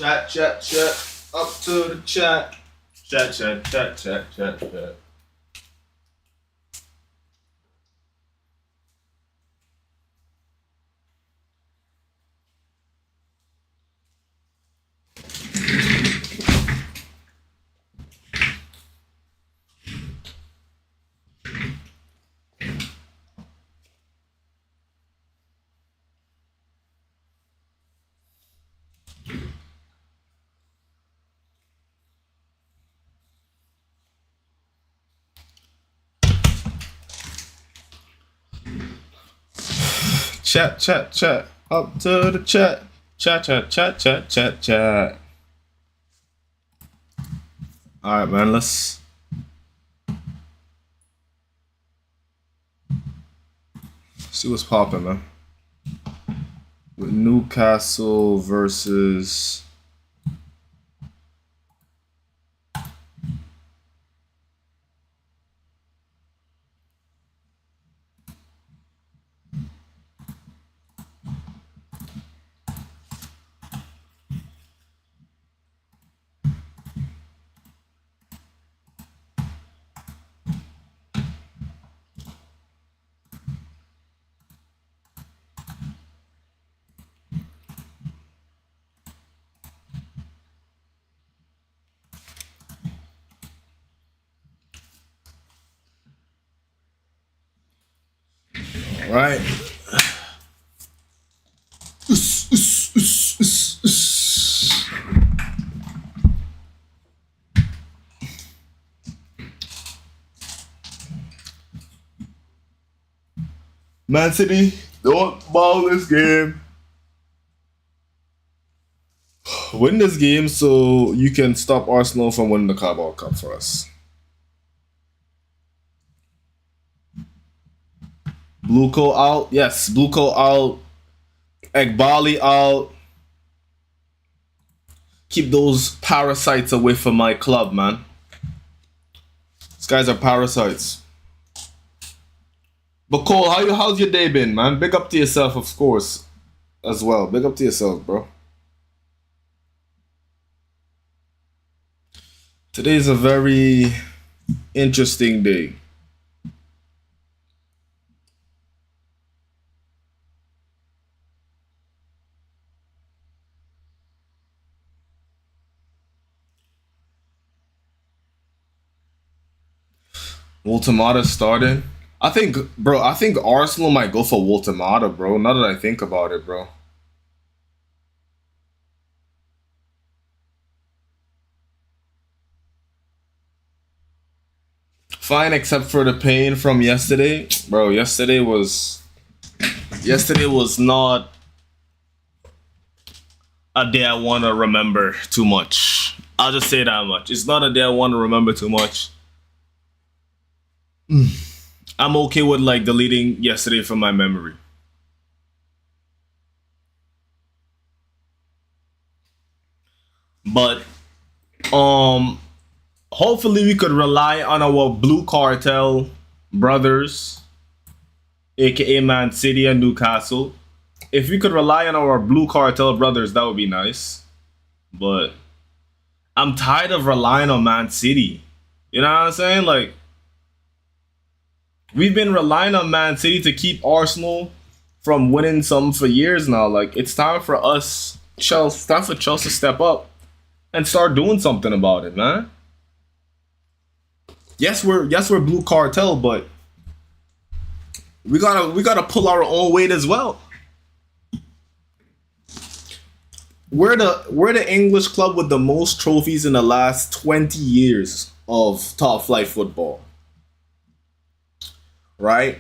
Chat, chat, chat. Up to the chat. Chat, chat, chat, chat, chat, chat. Chat, chat, chat. Up to the chat. Chat, chat, chat, chat, chat, chat. Alright, man, let's see what's popping, man. With Newcastle versus right. Man City, don't ball this game. Win this game so you can stop Arsenal from winning the Carabao Cup for us. Bluco out. Yes, Bluco out. Egbali out. Keep those parasites away from my club, man. These guys are parasites. But Cole, how's your day been, man? Big up to yourself, of course, as well. Big up to yourself, bro. Today's a very interesting day. Walter starting. I think Arsenal might go for Walter, bro. Now that I think about it, bro. Fine, except for the pain from yesterday, bro. Yesterday was not a day I want to remember too much. I'll just say that much. It's not a day I want to remember too much. I'm okay with like deleting yesterday from my memory. But hopefully we could rely on our blue cartel brothers, aka Man City and Newcastle. If we could rely on our blue cartel brothers, that would be nice. But I'm tired of relying on Man City. You know what I'm saying? Like, we've been relying on Man City to keep Arsenal from winning some for years now. Like, it's time for us, Chelsea, it's time for Chelsea to step up and start doing something about it, man. Yes, we're blue cartel, but we gotta pull our own weight as well. We're the English club with the most trophies in the last 20 years of top flight football. Right?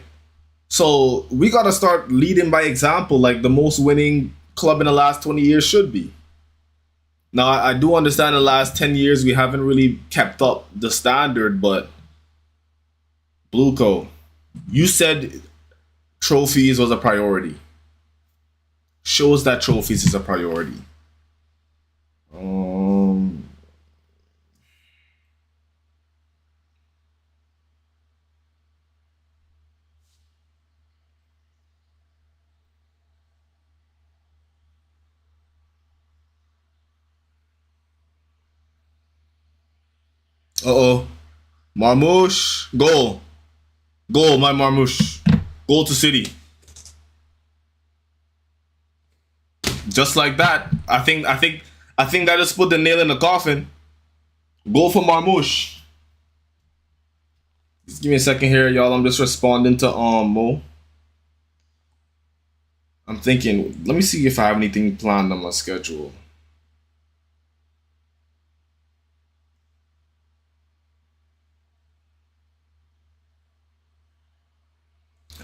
So we gotta start leading by example, like the most winning club in the last 20 years should be. Now I do understand the last 10 years we haven't really kept up the standard, but Bluco, you said trophies was a priority. Shows that trophies is a priority. Uh-oh. Marmoush. Goal. Goal, my Marmoush. Goal to City. Just like that. I think that just put the nail in the coffin. Goal for Marmoush. Just give me a second here, y'all. I'm just responding to Mo. I'm thinking, let me see if I have anything planned on my schedule.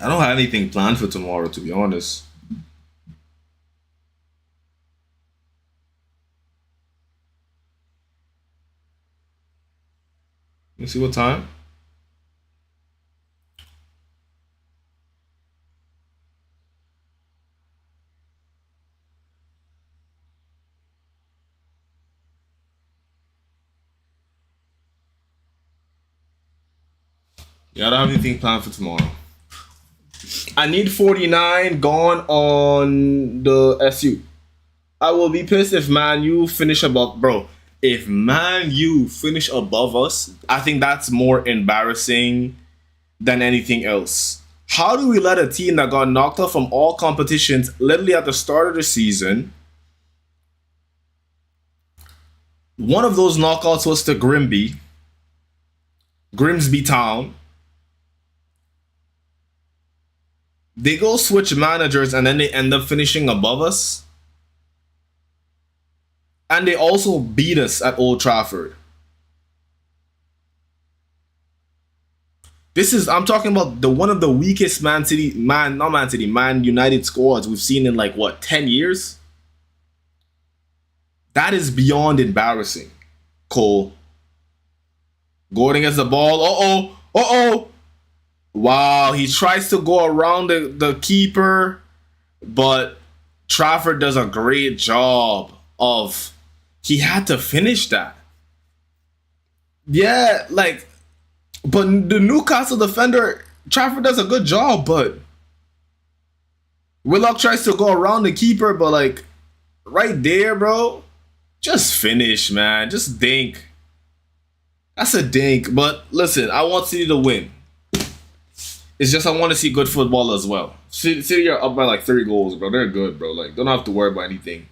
I don't have anything planned for tomorrow, to be honest. Let me see what time. Yeah, I don't have anything planned for tomorrow. I need 49 gone on the SU. I will be pissed if Man U finish above, bro. If Man U finish above us, I think that's more embarrassing than anything else. How do we let a team that got knocked out from all competitions literally at the start of the season? One of those knockouts was to Grimsby Town. They go switch managers and then they end up finishing above us. And they also beat us at Old Trafford. I'm talking about one of the weakest Man United squads we've seen in like what, 10 years? That is beyond embarrassing. Cole. Gordon gets the ball. Uh-oh. Wow, he tries to go around the keeper, but Trafford does a great job of, he had to finish that. Yeah, like, but the Newcastle defender, Trafford does a good job, but Willock tries to go around the keeper, but like, right there, bro, just finish, man. Just dink. That's a dink. But listen, I want City to win. It's just I want to see good football as well. City are up by like 30 goals, bro. They're good, bro. Like, don't have to worry about anything.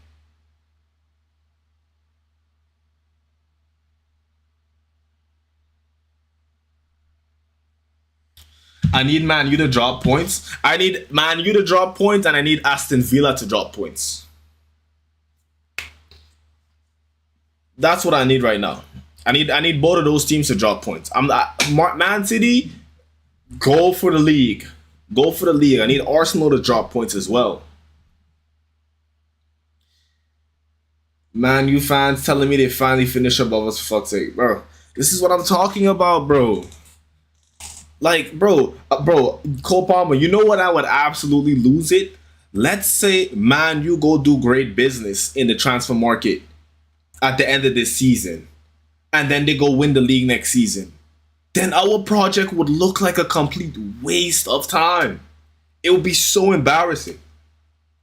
I need Man U to drop points. I need Man U to drop points, and I need Aston Villa to drop points. That's what I need right now. I need both of those teams to drop points. Man City. Go for the league. Go for the league. I need Arsenal to drop points as well. Man, you fans telling me they finally finish above us, for fuck's sake, bro. This is what I'm talking about, bro. Like, bro, Cole Palmer, you know what I would absolutely lose it? Let's say, man, you go do great business in the transfer market at the end of this season, and then they go win the league next season. Then our project would look like a complete waste of time. It would be so embarrassing.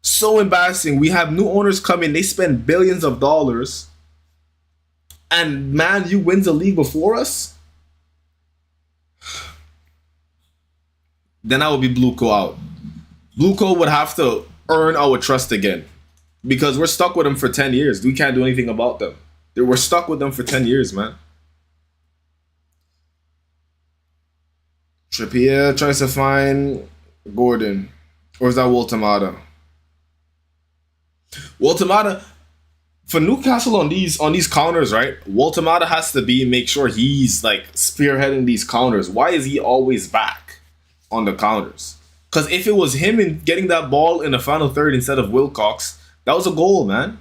So embarrassing. We have new owners come in, they spend billions of dollars, and Man U wins the league before us? Then I would be Blueco out. Blueco would have to earn our trust again. Because we're stuck with them for 10 years. We can't do anything about them. We're stuck with them for 10 years, man. Trippier tries to find Gordon. Or is that Waltamata? Waltamata, for Newcastle on these counters, right? Waltamata has to make sure he's like spearheading these counters. Why is he always back on the counters? Because if it was him in getting that ball in the final third instead of Wilcox, that was a goal, man.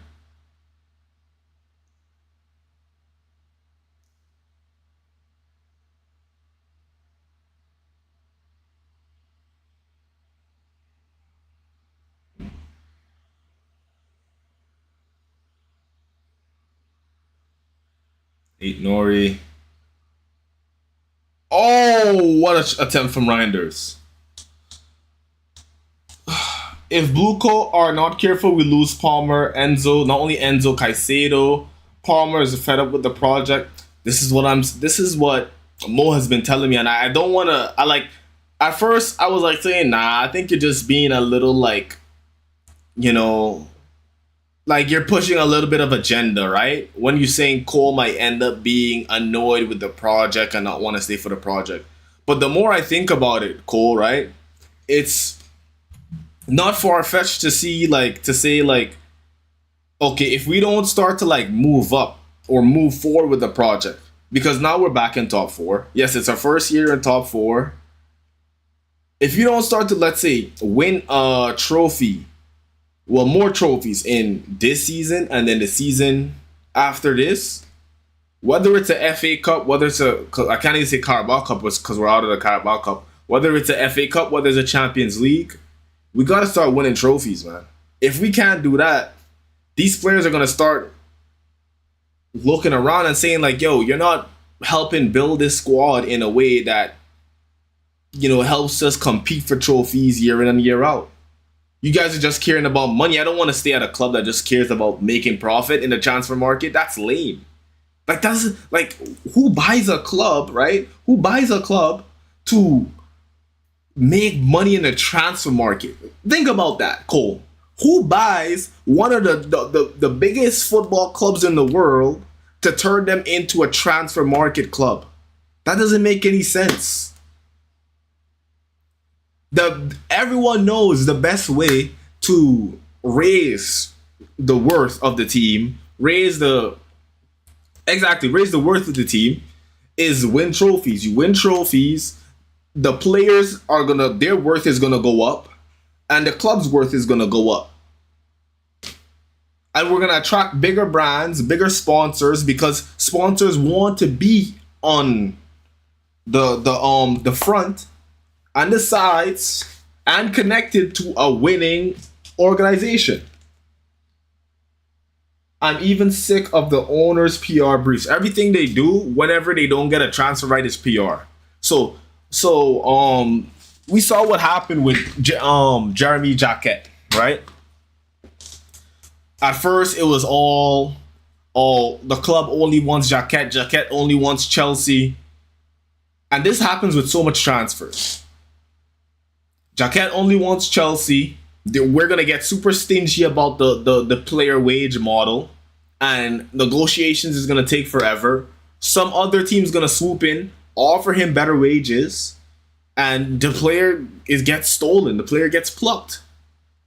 Eight Nori. Oh, what an attempt from Reinders. If Blueco are not careful, we lose Palmer, Enzo, not only Enzo, Caicedo. Palmer is fed up with the project. This is what Mo has been telling me, and I don't want to. I like. At first, I was like saying, nah. I think you're just being a little like, you know, like you're pushing a little bit of agenda, right? When you're saying Cole might end up being annoyed with the project and not want to stay for the project. But the more I think about it, Cole, right? It's not far fetched to see like to say like, okay, if we don't start to like move up or move forward with the project, because now we're back in top four. Yes, it's our first year in top four. If you don't start to, let's say, win a trophy, well, more trophies in this season and then the season after this, whether it's a FA Cup, whether it's a, I can't even say Carabao Cup because we're out of the Carabao Cup, whether it's a FA Cup, whether it's a Champions League, we got to start winning trophies, man. If we can't do that, these players are going to start looking around and saying like, yo, you're not helping build this squad in a way that, you know, helps us compete for trophies year in and year out. You guys are just caring about money. I don't want to stay at a club that just cares about making profit in the transfer market. That's lame. Like, that's like, who buys a club, right? Who buys a club to make money in the transfer market? Think about that, Cole. Who buys one of the biggest football clubs in the world to turn them into a transfer market club? That doesn't make any sense. Everyone knows the best way to raise the worth of the team, raise the worth of the team is win trophies. You win trophies, the players are their worth is gonna go up, and the club's worth is gonna go up. And we're gonna attract bigger brands, bigger sponsors, because sponsors want to be on the front and the sides and connected to a winning organization. I'm even sick of the owners' PR briefs. Everything they do whenever they don't get a transfer right is PR. So we saw what happened with Jeremy Jacquet, right? At first it was all the club only wants Jacquet, Jacquet only wants Chelsea. And this happens with so much transfers. Jacquet only wants Chelsea. We're gonna get super stingy about the player wage model, and negotiations is gonna take forever. Some other team's gonna swoop in, offer him better wages, and the player gets stolen. The player gets plucked.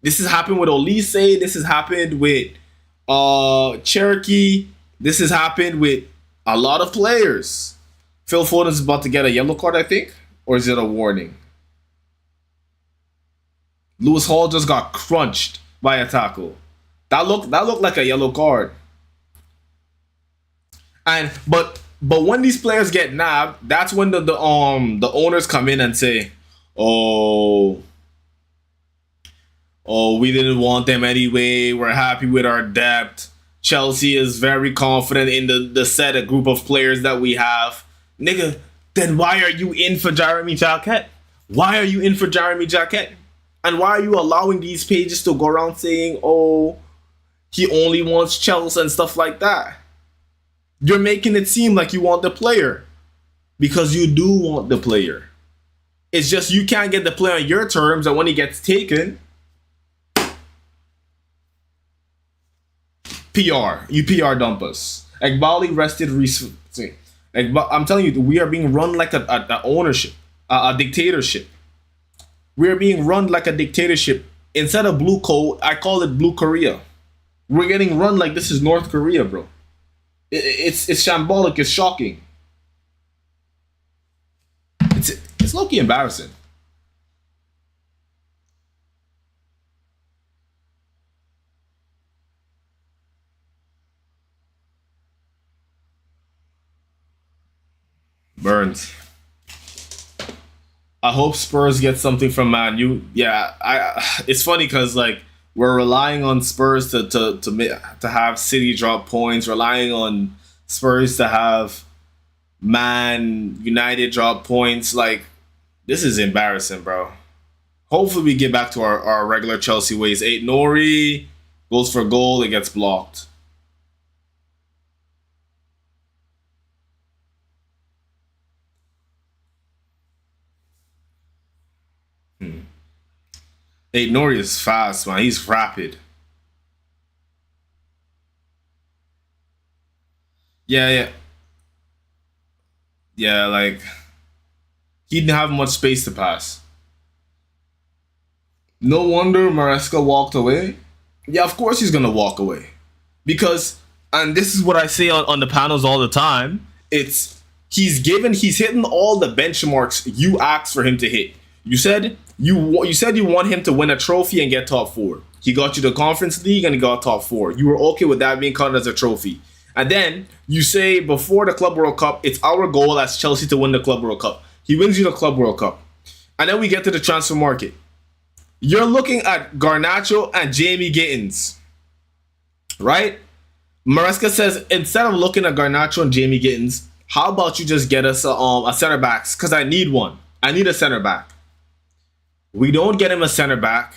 This has happened with Olise. This has happened with Cherokee. This has happened with a lot of players. Phil Foden's about to get a yellow card, I think, or is it a warning? Lewis Hall just got crunched by a tackle. That looked like a yellow card. And but when these players get nabbed, that's when the owners come in and say, oh, we didn't want them anyway. We're happy with our depth. Chelsea is very confident in the set of group of players that we have. Nigga, then why are you in for Jeremy Jacquet? Why are you in for Jeremy Jacquet? And why are you allowing these pages to go around saying, oh, he only wants Chelsea and stuff like that? You're making it seem like you want the player. Because you do want the player. It's just you can't get the player on your terms, and when he gets taken, PR. You PR dump us. Egbali rested recently. I'm telling you, we are being run like a ownership. A dictatorship. We're being run like a dictatorship. Instead of blue code, I call it blue Korea. We're getting run like this is North Korea, bro. It's shambolic. It's shocking. It's low-key embarrassing. Burns. I hope Spurs get something from Man U. Yeah, it's funny because like we're relying on Spurs to have City drop points, relying on Spurs to have Man United drop points. Like, this is embarrassing, bro. Hopefully we get back to our regular Chelsea ways. Nori goes for goal, it gets blocked. Hey, Nori is fast, man. He's rapid. Yeah, yeah. Yeah, like, he didn't have much space to pass. No wonder Maresca walked away. Yeah, of course he's going to walk away. Because, and this is what I say on the panels all the time, it's he's hitting all the benchmarks you asked for him to hit. You said you said you want him to win a trophy and get top 4. He got you the Conference League and he got top 4. You were okay with that being counted as a trophy. And then you say before the Club World Cup, it's our goal as Chelsea to win the Club World Cup. He wins you the Club World Cup. And then we get to the transfer market. You're looking at Garnacho and Jamie Gittins, right? Maresca says, instead of looking at Garnacho and Jamie Gittins, how about you just get us a center back? Because I need one. I need a center back. We don't get him a center back.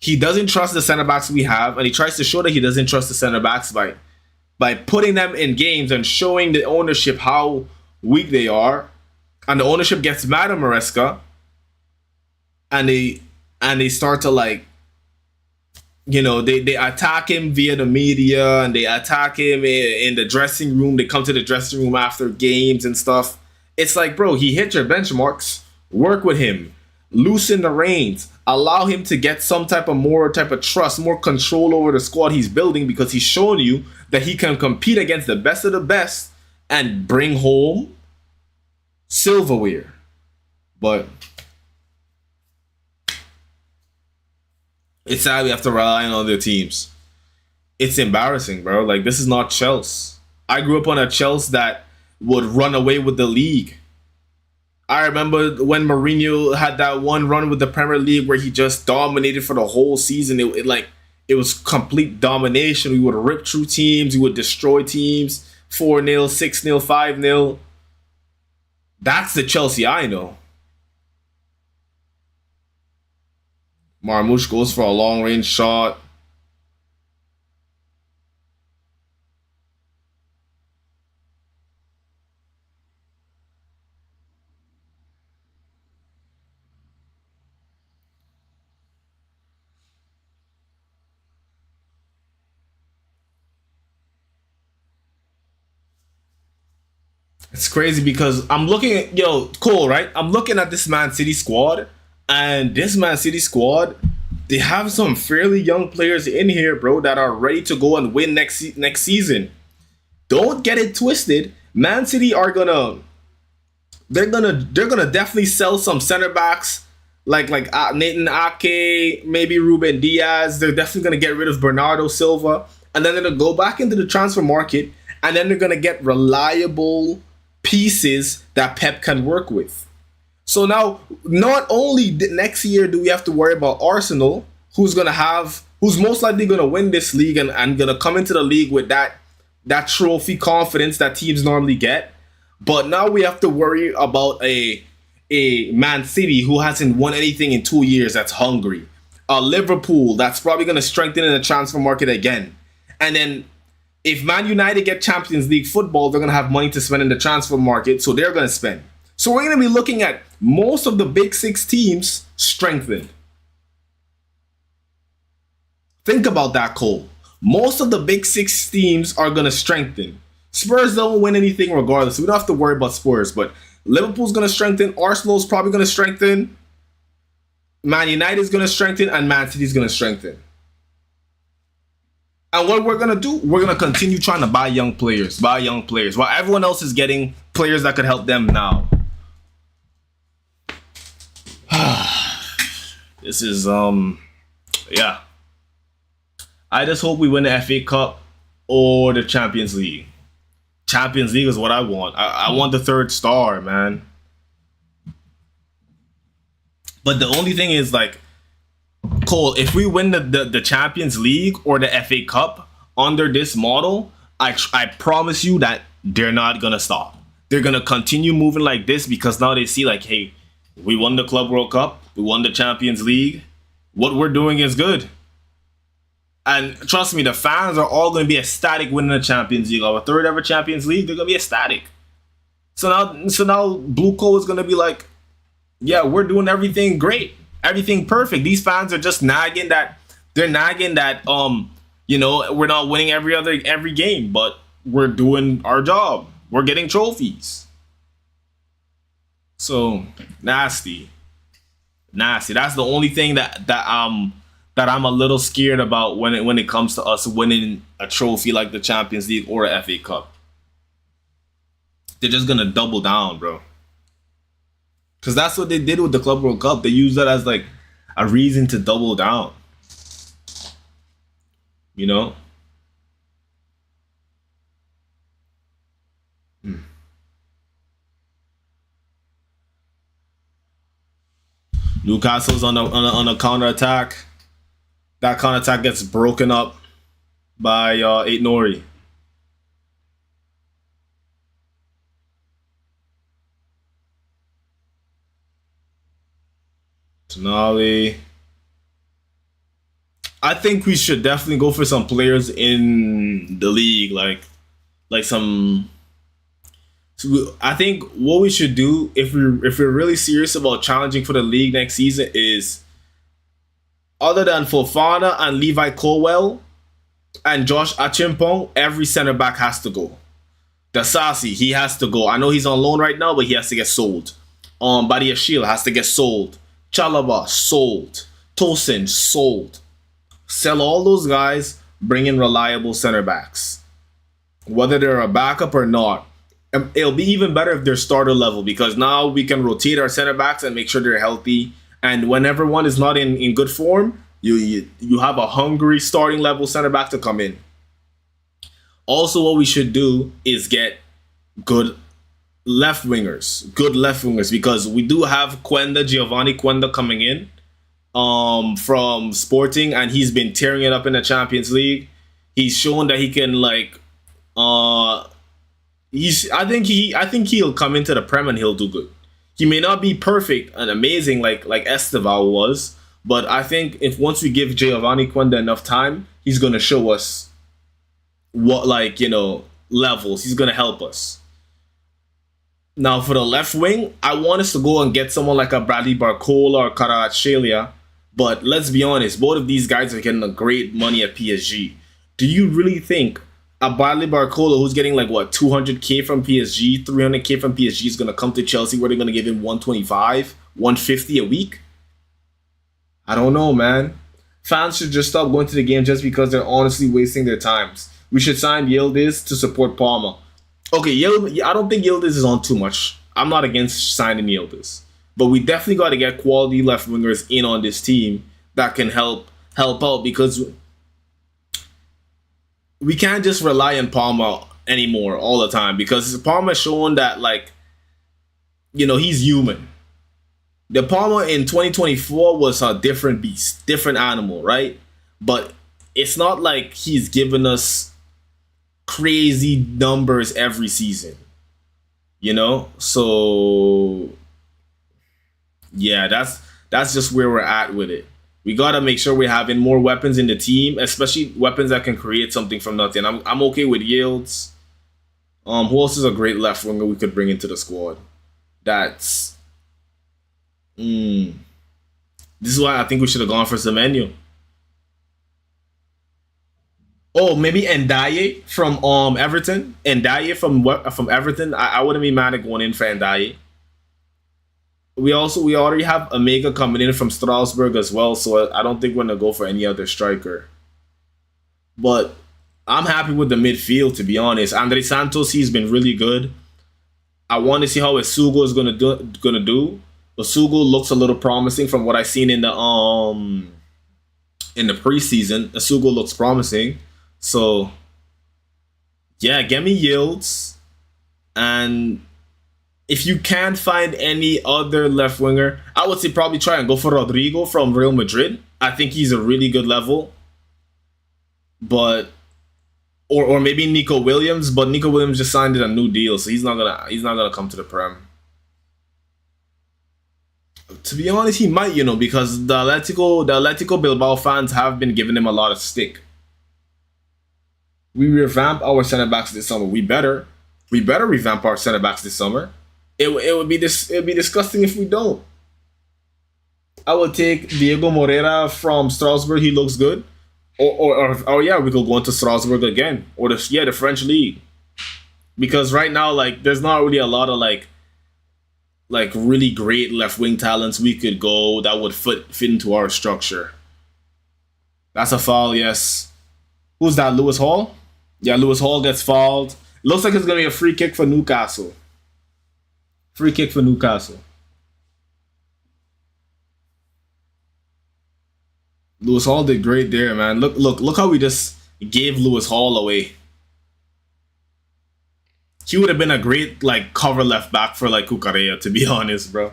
He doesn't trust the center backs we have, and he tries to show that he doesn't trust the center backs by putting them in games and showing the ownership how weak they are. And the ownership gets mad at Maresca, and they start to, like, you know, they attack him via the media, and they attack him in the dressing room. They come to the dressing room after games and stuff. It's like, bro, he hit your benchmarks. Work with him. Loosen the reins. Allow him to get some type of trust, more control over the squad he's building, because he's shown you that he can compete against the best of the best and bring home silverware. But it's sad we have to rely on other teams. It's embarrassing, bro. Like, this is not Chelsea. I grew up on a Chelsea that would run away with the league. I remember when Mourinho had that one run with the Premier League where he just dominated for the whole season. It was complete domination. We would rip through teams. We would destroy teams. 4-0, 6-0, 5-0. That's the Chelsea I know. Marmoush goes for a long-range shot. It's crazy because I'm looking at, Cole, right? I'm looking at this Man City squad, and this Man City squad, they have some fairly young players in here, bro, that are ready to go and win next season. Don't get it twisted. Man City are they're gonna definitely sell some center backs like Nathan Ake, maybe Ruben Diaz. They're definitely gonna get rid of Bernardo Silva, and then they're gonna go back into the transfer market, and then they're gonna get reliable pieces that Pep can work with. So now, not only next year do we have to worry about Arsenal, who's most likely going to win this league and going to come into the league with that trophy confidence that teams normally get, but now we have to worry about a Man City who hasn't won anything in 2 years that's hungry, a Liverpool that's probably going to strengthen in the transfer market again, and then if Man United get Champions League football, they're going to have money to spend in the transfer market, so they're going to spend. So we're going to be looking at most of the big 6 teams strengthened. Think about that, Cole. Most of the big 6 teams are going to strengthen. Spurs don't win anything regardless, so we don't have to worry about Spurs, but Liverpool's going to strengthen, Arsenal's probably going to strengthen, Man United's going to strengthen, and Man City's going to strengthen. And what we're going to do, we're going to continue trying to buy young players, while everyone else is getting players that could help them now. This is, yeah. I just hope we win the FA Cup or the Champions League. Champions League is what I want. I want the 3rd star, man. But the only thing is, like, Cole, if we win the Champions League or the FA Cup under this model, I promise you that they're not going to stop. They're going to continue moving like this because now they see, like, hey, we won the Club World Cup. We won the Champions League. What we're doing is good. And trust me, the fans are all going to be ecstatic winning the Champions League. Our 3rd ever Champions League, they're going to be ecstatic. So now Blue Co is going to be like, yeah, we're doing everything great. everything perfect. These fans are just nagging that they're nagging that we're not winning every game, but we're doing our job. We're getting trophies. So nasty. Nasty. That's the only thing that I'm a little scared about when it comes to us winning a trophy like the Champions League or a FA Cup. They're just gonna double down, bro. Because that's what they did with the Club World Cup. They used that as like a reason to double down. You know? Newcastle's on a counter attack. That counter attack gets broken up by Eight Nori. Tonali. I think we should definitely go for some players in the league, like some. So I think what we should do if we're really serious about challenging for the league next season is, other than Fofana and Levi Colwell and Josh Achimpong, every center back has to go. Dasasi, he has to go. I know he's on loan right now, but he has to get sold. Badia Shield has to get sold. Chalaba, sold. Tosin, sold. Sell all those guys, bring in reliable center backs. Whether they're a backup or not. It'll be even better if they're starter level, because now we can rotate our center backs and make sure they're healthy. And whenever one is not in good form, you have a hungry starting level center back to come in. Also, what we should do is get good left wingers, because we do have Giovanni Quenda coming in from Sporting, and he's been tearing it up in the Champions League. He's shown that he can I think he'll come into the Prem and he'll do good. He may not be perfect and amazing like Esteval was, but I think if once we give Giovanni Quenda enough time, he's gonna show us what levels. He's gonna help us. Now for the left wing, I want us to go and get someone like a Bradley Barcola or Kvaratskhelia, but let's be honest, both of these guys are getting great money at PSG. Do you really think a Bradley Barcola, who's getting 200k from PSG, 300k from PSG, is gonna come to Chelsea where they're gonna give him 125, 150 a week? I don't know, man. Fans should just stop going to the game just because they're honestly wasting their times. We should sign Yildiz to support Palmer. Okay, I don't think Yildiz is on too much. I'm not against signing Yildiz, but we definitely got to get quality left wingers in on this team that can help out, because we can't just rely on Palmer anymore all the time, because Palmer's shown that he's human. The Palmer in 2024 was a different beast, different animal, right? But it's not like he's given us crazy numbers every season, So yeah, that's just where we're at with it. We gotta make sure we're having more weapons in the team, especially weapons that can create something from nothing. I'm okay with Yields. Who else is a great left winger we could bring into the squad? This is why I think we should have gone for Semenyo. Oh, maybe Ndiaye from Everton. Ndiaye from Everton. I wouldn't be mad at going in for Ndiaye. We already have Omega coming in from Strasbourg as well, so I don't think we're gonna go for any other striker. But I'm happy with the midfield, to be honest. Andre Santos, he's been really good. I want to see how Isugo is gonna do. Isugo looks a little promising from what I've seen in the preseason. Isugo looks promising. So yeah, get me Yields. And if you can't find any other left winger, I would say probably try and go for Rodrigo from Real Madrid. I think he's a really good level. But or maybe Nico Williams, but Nico Williams just signed a new deal, so he's not gonna come to the Prem. To be honest, he might, because the Atletico Bilbao fans have been giving him a lot of stick. We revamp our center backs this summer. We better revamp our center backs this summer. It would be disgusting if we don't. I would take Diego Moreira from Strasbourg. He looks good. Or yeah, we could go into Strasbourg again. Or the French league. Because right now, like, there's not really a lot of like really great left wing talents we could go that would fit into our structure. That's a foul, yes. Who's that? Lewis Hall? Yeah, Lewis Hall gets fouled. Looks like it's gonna be a free kick for Newcastle. Free kick for Newcastle. Lewis Hall did great there, man. Look how we just gave Lewis Hall away. He would have been a great like cover left back for like Cucurella, to be honest, bro.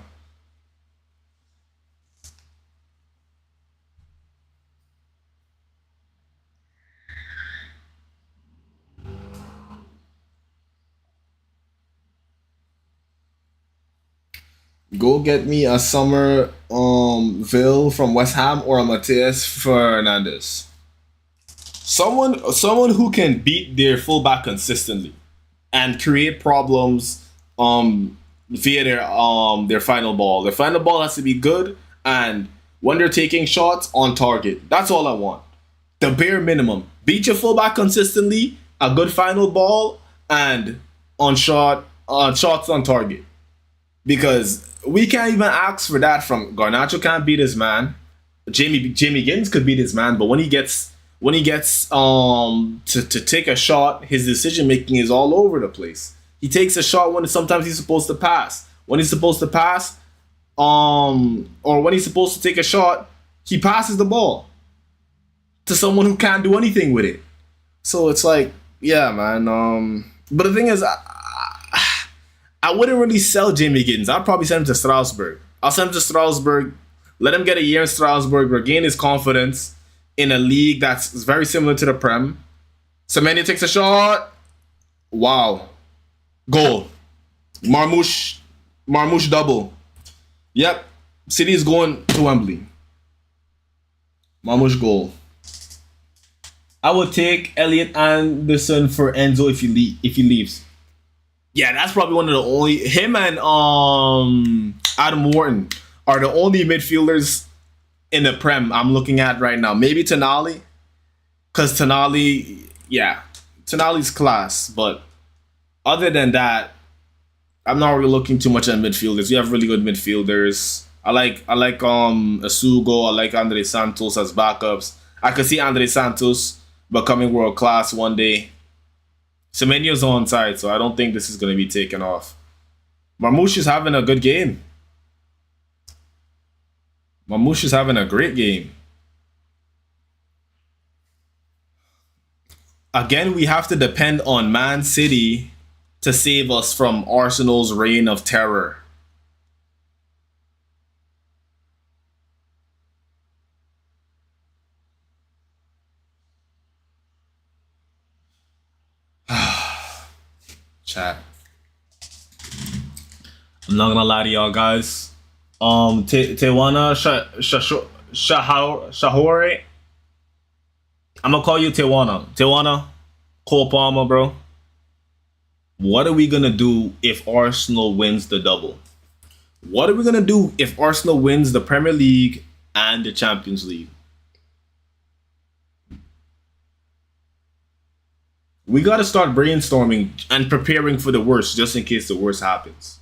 Go get me a Ville from West Ham or a Mateus Fernandez. Someone who can beat their fullback consistently and create problems via their final ball. Their final ball has to be good, and when they're taking shots, on target. That's all I want. The bare minimum. Beat your fullback consistently, a good final ball, and shots on target. Because we can't even ask for that from Garnacho. Can't beat his man. Jamie Giddens could beat his man, but when he gets to take a shot, his decision making is all over the place. He takes a shot when sometimes he's supposed to pass. When he's supposed to pass, or when he's supposed to take a shot, he passes the ball to someone who can't do anything with it. So it's like, yeah, man. But the thing is, I wouldn't really sell Jamie Giddens. I'd probably send him to Strasbourg. I'll send him to Strasbourg, let him get a year in Strasbourg, regain his confidence in a league that's very similar to the Prem. Semenya takes a shot. Wow. Goal. Marmouche double. Yep. City is going to Wembley. Marmouche goal. I would take Elliot Anderson for Enzo if he leaves. Yeah, that's probably one of the only. Him and Adam Wharton are the only midfielders in the Prem I'm looking at right now. Maybe Tonali, because Tonali's class. But other than that, I'm not really looking too much at midfielders. We have really good midfielders. I like Asugo. I like Andre Santos as backups. I could see Andre Santos becoming world class one day. Semenyo's on side, so I don't think this is going to be taken off. Marmouche is having a good game. Marmouche is having a great game. Again, we have to depend on Man City to save us from Arsenal's reign of terror. Chat. I'm not gonna lie to y'all guys. Tewana Shahore. I'm gonna call you Tewana. Tewana, Cole Palmer, bro. What are we gonna do if Arsenal wins the double? What are we gonna do if Arsenal wins the Premier League and the Champions League? We got to start brainstorming and preparing for the worst, just in case the worst happens.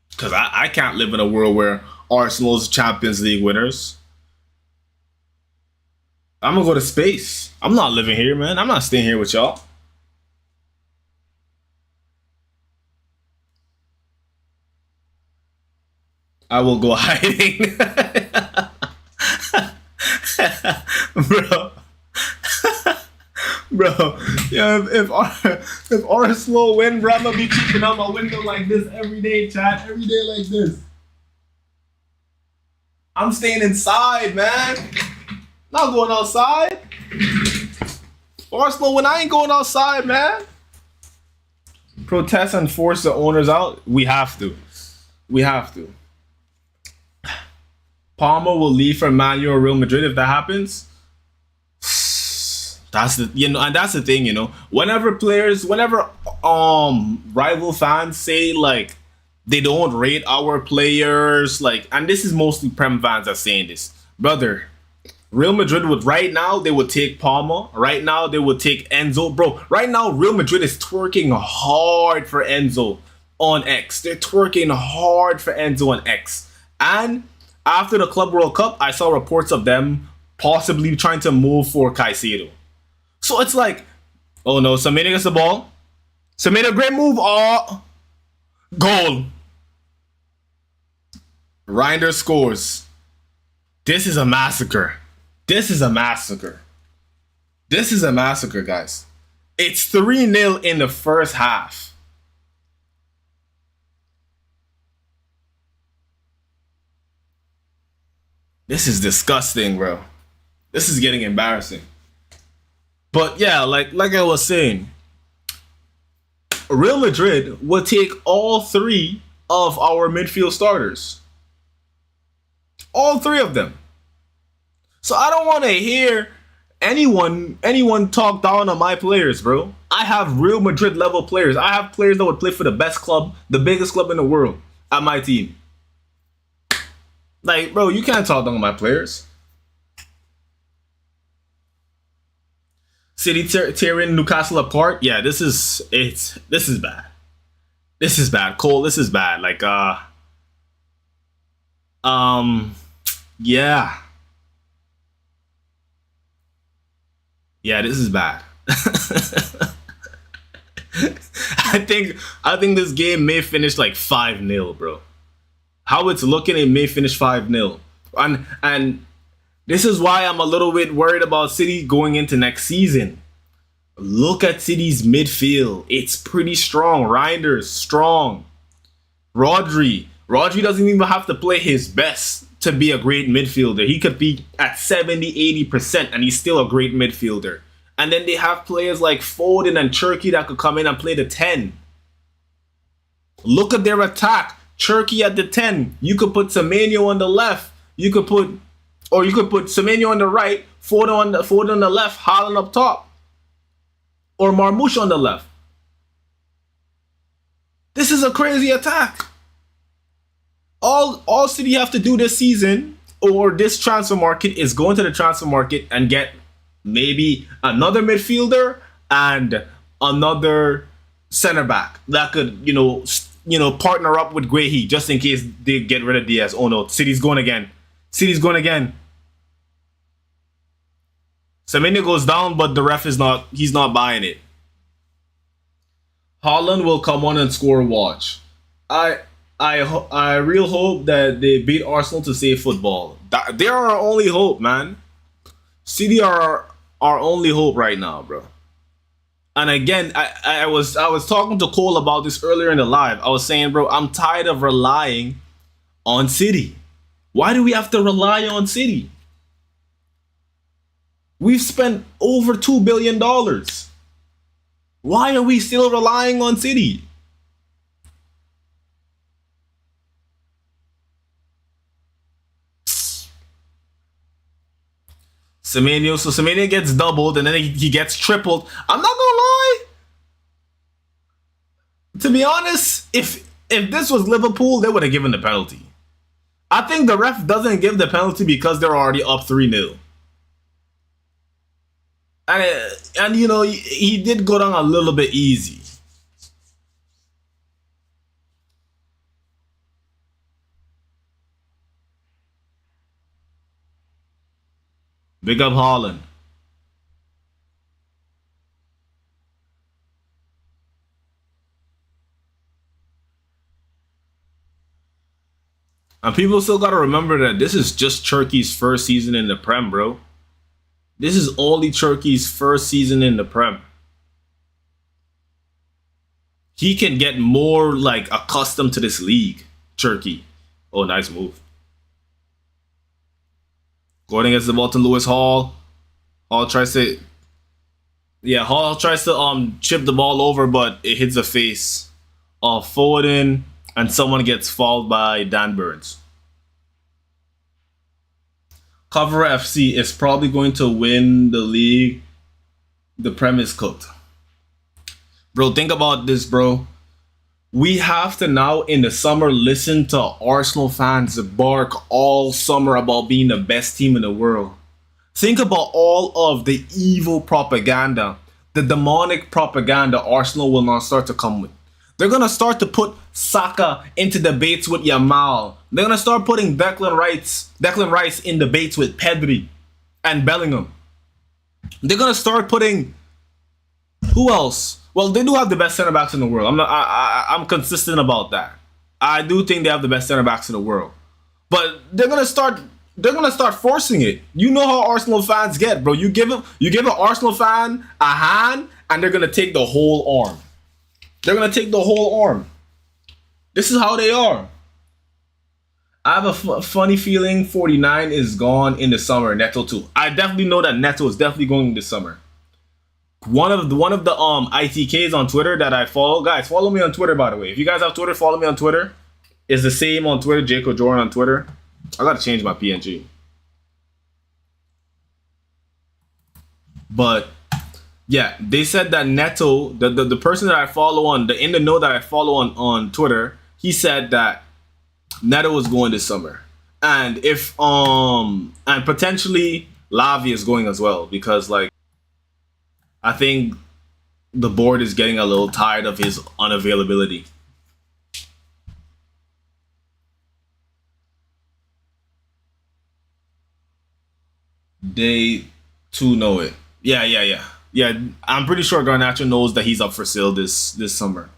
Because I can't live in a world where Arsenal's Champions League winners. I'm going to go to space. I'm not living here, man. I'm not staying here with y'all. I will go hiding. Bro. Bro. Yeah, if Arsenal win, bro, I'm going to be keeping out my window like this every day, chat. Every day like this. I'm staying inside, man. Not going outside. Arsenal win, I ain't going outside, man. Protest and force the owners out. We have to. We have to. Palmer will leave for Man U or Real Madrid if that happens. That's the and that's the thing, whenever rival fans say like they don't rate our players, like, and this is mostly Prem fans are saying this, brother. Real Madrid would right now they would take Palma. Right now they would take Enzo, bro. Right now Real Madrid is twerking hard for Enzo on X. They're twerking hard for Enzo on X. And after the Club World Cup, I saw reports of them possibly trying to move for Caicedo. So it's like, oh no, Semedo gets the ball. Semedo, great move. Oh, goal. Reinders scores. This is a massacre. This is a massacre. This is a massacre, guys. It's 3-0 in the first half. This is disgusting, bro. This is getting embarrassing. But yeah, like I was saying, Real Madrid will take all 3 of our midfield starters. All 3 of them. So I don't want to hear anyone talk down on my players, bro. I have Real Madrid level players. I have players that would play for the best club, the biggest club in the world at my team. Like, bro, you can't talk down on my players. City tearing Newcastle apart. Yeah, this is bad. This is bad. Cole, this is bad. Like, yeah. Yeah, this is bad. I think this game may finish like 5-0, bro. How it's looking, it may finish 5-0. And this is why I'm a little bit worried about City going into next season. Look at City's midfield. It's pretty strong. Reinders, strong. Rodri doesn't even have to play his best to be a great midfielder. He could be at 70-80% and he's still a great midfielder. And then they have players like Foden and Cherki that could come in and play the 10. Look at their attack. Cherki at the 10. You could put Semenyo on the left. You could put Semenyo on the right, Foden on the left, Haaland up top. Or Marmoush on the left. This is a crazy attack. All City have to do this season or this transfer market is go into the transfer market and get maybe another midfielder and another center back that could, partner up with Guehi just in case they get rid of Diaz. Oh no, City's going again. City's going again. Semenyo goes down, but the ref he's not buying it. Haaland will come on and score. Watch. I real hope that they beat Arsenal to save football. They're our only hope, man. City are our only hope right now, bro. And again, I was talking to Cole about this earlier in the live. I was saying, bro, I'm tired of relying on City. Why do we have to rely on City? We've spent over $2 billion. Why are we still relying on City? Semenyo gets doubled and then he gets tripled. I'm not gonna lie. To be honest, if this was Liverpool, they would have given the penalty. I think the ref doesn't give the penalty because they're already up 3-0. And he did go down a little bit easy. Big up Haaland. And people still got to remember that this is just Cherki's first season in the Prem, bro. This is only Cherki's first season in the Prem. He can get more like accustomed to this league, Cherki. Oh, nice move. Going against the ball to Lewis Hall. Hall tries to chip the ball over, but it hits the face of Foden, and someone gets fouled by Dan Burns. Cover FC is probably going to win the league. The Prem is cooked. Bro, think about this, bro. We have to now in the summer listen to Arsenal fans bark all summer about being the best team in the world. Think about all of the evil propaganda, the demonic propaganda Arsenal will now start to come with. They're gonna start to put Saka into debates with Yamal. They're gonna start putting Declan Rice in debates with Pedri and Bellingham. They're gonna start putting who else? Well, they do have the best center backs in the world. I'm consistent about that. I do think they have the best center backs in the world. But they're gonna start forcing it. You know how Arsenal fans get, bro. You give an Arsenal fan a hand and they're gonna take the whole arm. They're gonna take the whole arm. This is how they are. I have a funny feeling 49 is gone in the summer. Neto too. I definitely know that Neto is definitely going this summer. One of the ITKs on Twitter that I follow, guys, follow me on Twitter, by the way. If you guys have Twitter, follow me on Twitter. It's the same on Twitter, Jaako Joran on Twitter. I gotta change my PNG. But yeah, they said that Neto, the person that I follow on the in the know that I follow on Twitter, he said that Neto was going this summer. And if and potentially Lavi is going as well, because like I think the board is getting a little tired of his unavailability. They too know it. Yeah. I'm pretty sure Garnacho knows that he's up for sale this summer.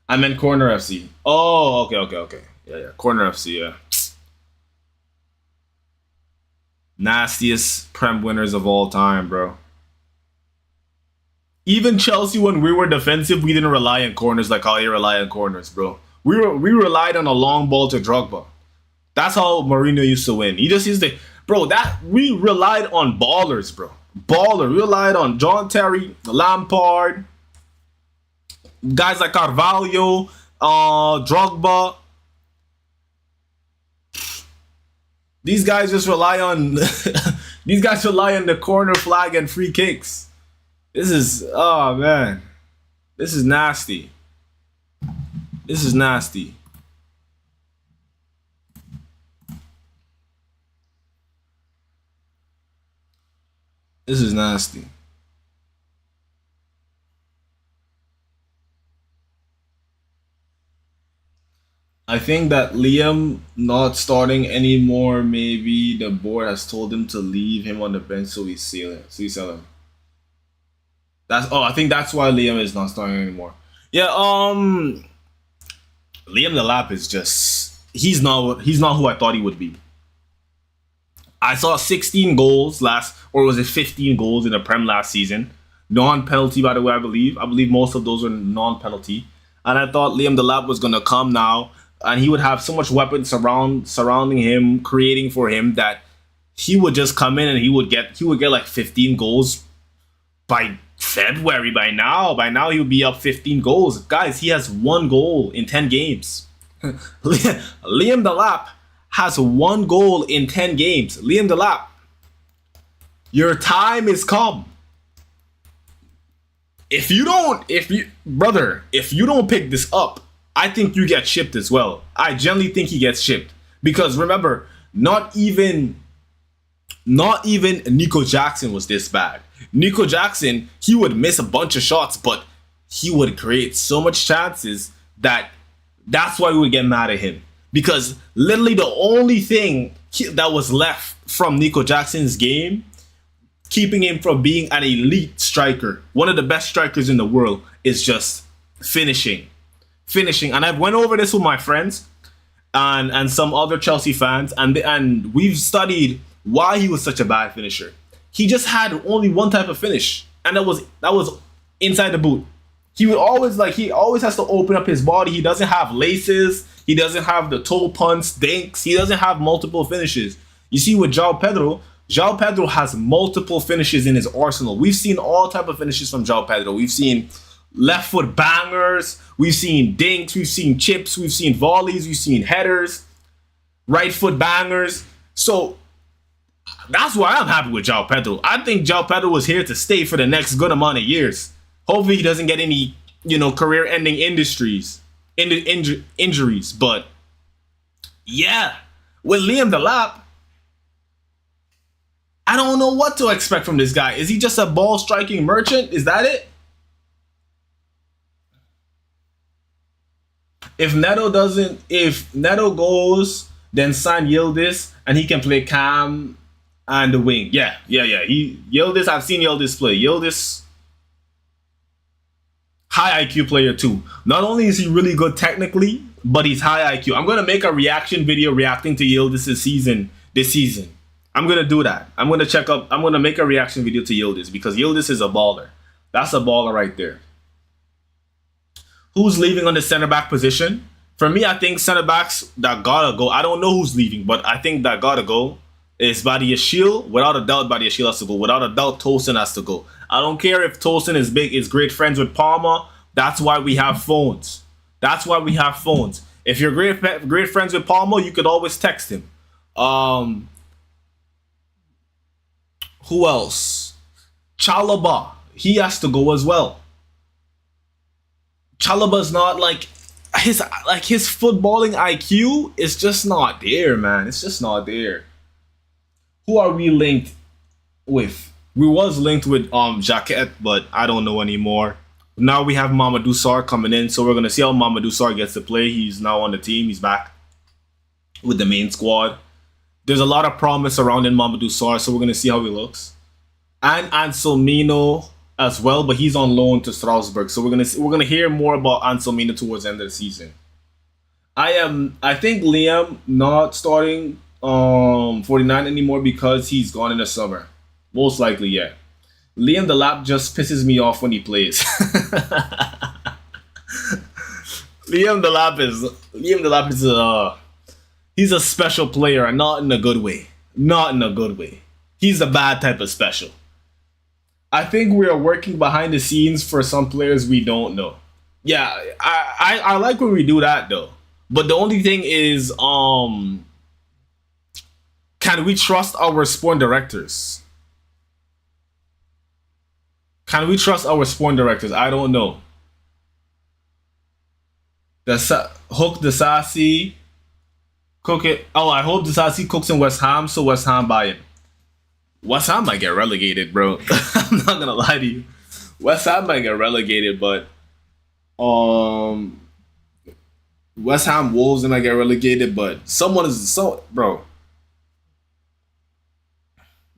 I meant Corner FC. Oh, okay. Yeah. Corner FC, yeah. Nastiest Prem winners of all time, bro. Even Chelsea, when we were defensive, we didn't rely on corners like how you rely on corners, bro. We relied on a long ball to Drogba. That's how Mourinho used to win. He just used to, bro. That we relied on ballers, bro. Baller. We relied on John Terry, Lampard, guys like Carvalho, Drogba. These guys just rely on these guys rely on the corner flag and free kicks. This is oh man. This is nasty. This is nasty. This is nasty. I think that Liam not starting anymore, maybe the board has told him to leave him on the bench so we sell him. So we sell him. I think that's why Liam is not starting anymore. Yeah, Liam Delap is just he's not who I thought he would be. I saw 16 goals or was it 15 goals in the Prem last season? Non-penalty, by the way, I believe. I believe most of those were non-penalty. And I thought Liam Delap was gonna come now and he would have so much weapons surrounding him, creating for him that he would just come in and he would get like 15 goals by February. By now he would be up 15 goals. Guys, he has 1 goal in 10 games. Liam Delap has 1 goal in 10 games. Liam Delap, your time is come. If you don't pick this up, I think you get shipped as well. I genuinely think he gets shipped. Because remember, not even Nico Jackson was this bad. Nico Jackson, he would miss a bunch of shots, but he would create so much chances that's why we would get mad at him. Because literally the only thing that was left from Nico Jackson's game, keeping him from being an elite striker, one of the best strikers in the world, is just finishing. And I've went over this with my friends and some other Chelsea fans, and we've studied why he was such a bad finisher. He just had only one type of finish, and that was inside the boot. He always has to open up his body. He doesn't have laces. He doesn't have the toe punch, dinks. He doesn't have multiple finishes. You see, with João Pedro has multiple finishes in his arsenal. We've seen all type of finishes from João Pedro. We've seen left foot bangers. We've seen dinks. We've seen chips. We've seen volleys. We've seen headers. Right foot bangers. So that's why I'm happy with João Pedro. I think João Pedro was here to stay for the next good amount of years. Hopefully he doesn't get any career-ending injuries. But yeah, with Liam Delap, I don't know what to expect from this guy. Is he just a ball striking merchant? Is that it? If Neto goes, then sign Yildiz and he can play Cam and the wing. Yeah. Yildiz, I've seen Yildiz play. Yildiz, high IQ player too. Not only is he really good technically, but he's high IQ. I'm gonna make a reaction video reacting to Yildiz this season. I'm gonna do that. I'm gonna make a reaction video to Yildiz because Yildiz is a baller. That's a baller right there. Who's leaving on the center back position? For me, I think center backs that gotta go. I don't know who's leaving, but I think that gotta go is Badiashile. Without a doubt, Badiashile has to go. Without a doubt, Tosin has to go. I don't care if Tosin is great friends with Palmer. That's why we have phones. If you're great friends with Palmer, you could always text him. Who else? Chalobah. He has to go as well. Chalobah's not his footballing IQ is just not there, man. It's just not there. Who are we linked with? We was linked with Jaquette, but I don't know anymore. Now we have Mamadou Sarr coming in, so we're gonna see how Mamadou Sarr gets to play. He's now on the team. He's back with the main squad. There's a lot of promise surrounding Mamadou Sarr, so we're gonna see how he looks. And Anselmino as well, but he's on loan to Strasbourg, so we're gonna hear more about Anselmino towards the end of the season. I think Liam not starting 49 anymore because he's gone in the summer. Most likely, yeah. Liam Delap just pisses me off when he plays. Liam Delap is he's a special player, and not in a good way. He's a bad type of special. I think we are working behind the scenes for some players we don't know. Yeah, I like when we do that though. But the only thing is, can we trust our sport directors? I don't know. Hook Disasi. Cook it. Oh, I hope Disasi cooks in West Ham, so West Ham buy him. West Ham might get relegated, bro. I'm not gonna lie to you. West Ham might get relegated, but West Ham Wolves might get relegated, but bro.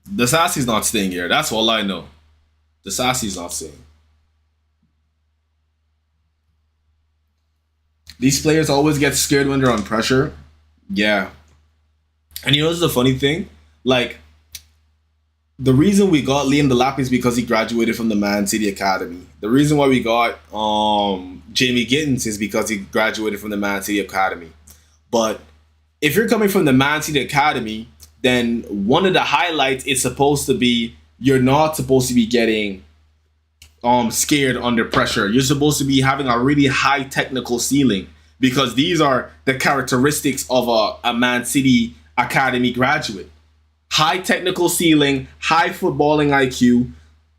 Disasi's not staying here. That's all I know. Disasi's not staying. These players always get scared when they're on pressure. Yeah. And what's the funny thing? The reason we got Liam Delap is because he graduated from the Man City Academy. The reason why we got Jamie Gittins is because he graduated from the Man City Academy. But if you're coming from the Man City Academy, then one of the highlights is supposed to be you're not supposed to be getting scared under pressure. You're supposed to be having a really high technical ceiling, because these are the characteristics of a Man City Academy graduate. High technical ceiling, high footballing IQ,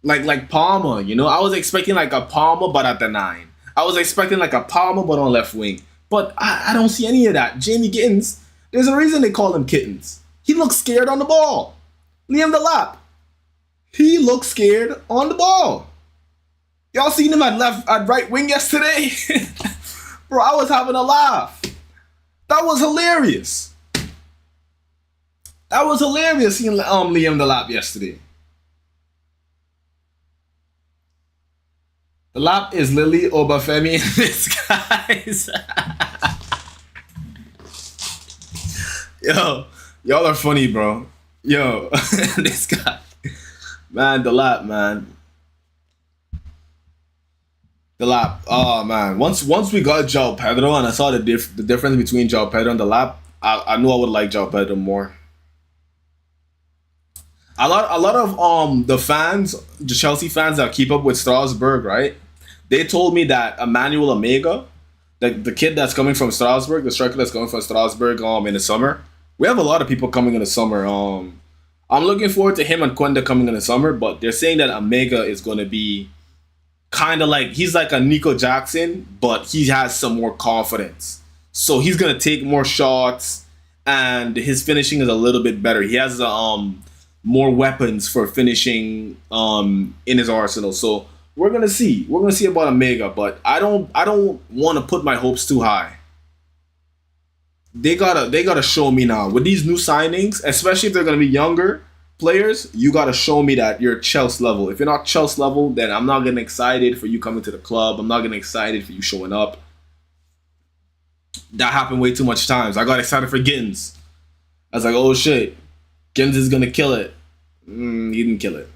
like Palmer. I was expecting a Palmer, but at the 9. I was expecting a Palmer, but on left wing. But I don't see any of that. Jamie Gittins, there's a reason they call him Kittens. He looks scared on the ball. Liam Delap, he looks scared on the ball. Y'all seen him at right wing yesterday? Bro, I was having a laugh. That was hilarious. Seeing Liam Delap yesterday. Delap is Lily Obafemi in disguise. Yo, y'all are funny, bro. Yo, this guy. Man, Delap, man. Delap. Oh, man. Once we got Jaako Pedro and I saw the difference between Jaako Pedro and Delap, I knew I would like Jaako Pedro more. A lot of the fans, the Chelsea fans that keep up with Strasbourg, right? They told me that Emmanuel Omega, the kid that's coming from Strasbourg, the striker that's coming from Strasbourg in the summer. We have a lot of people coming in the summer. I'm looking forward to him and Quenda coming in the summer, but they're saying that Omega is going to be kind of like he's like a Nico Jackson, but he has some more confidence. So he's gonna take more shots, and his finishing is a little bit better. He has more weapons for finishing in his arsenal. So we're gonna see. We're gonna see about Omega, but I don't want to put my hopes too high. They gotta show me now with these new signings, especially if they're gonna be younger players. You gotta show me that you're Chelsea level. If you're not Chelsea level, then I'm not getting excited for you coming to the club. I'm not getting excited for you showing up. That happened way too much times. I got excited for Gittins. I was like, oh shit, Gittins is gonna kill it. He didn't kill it.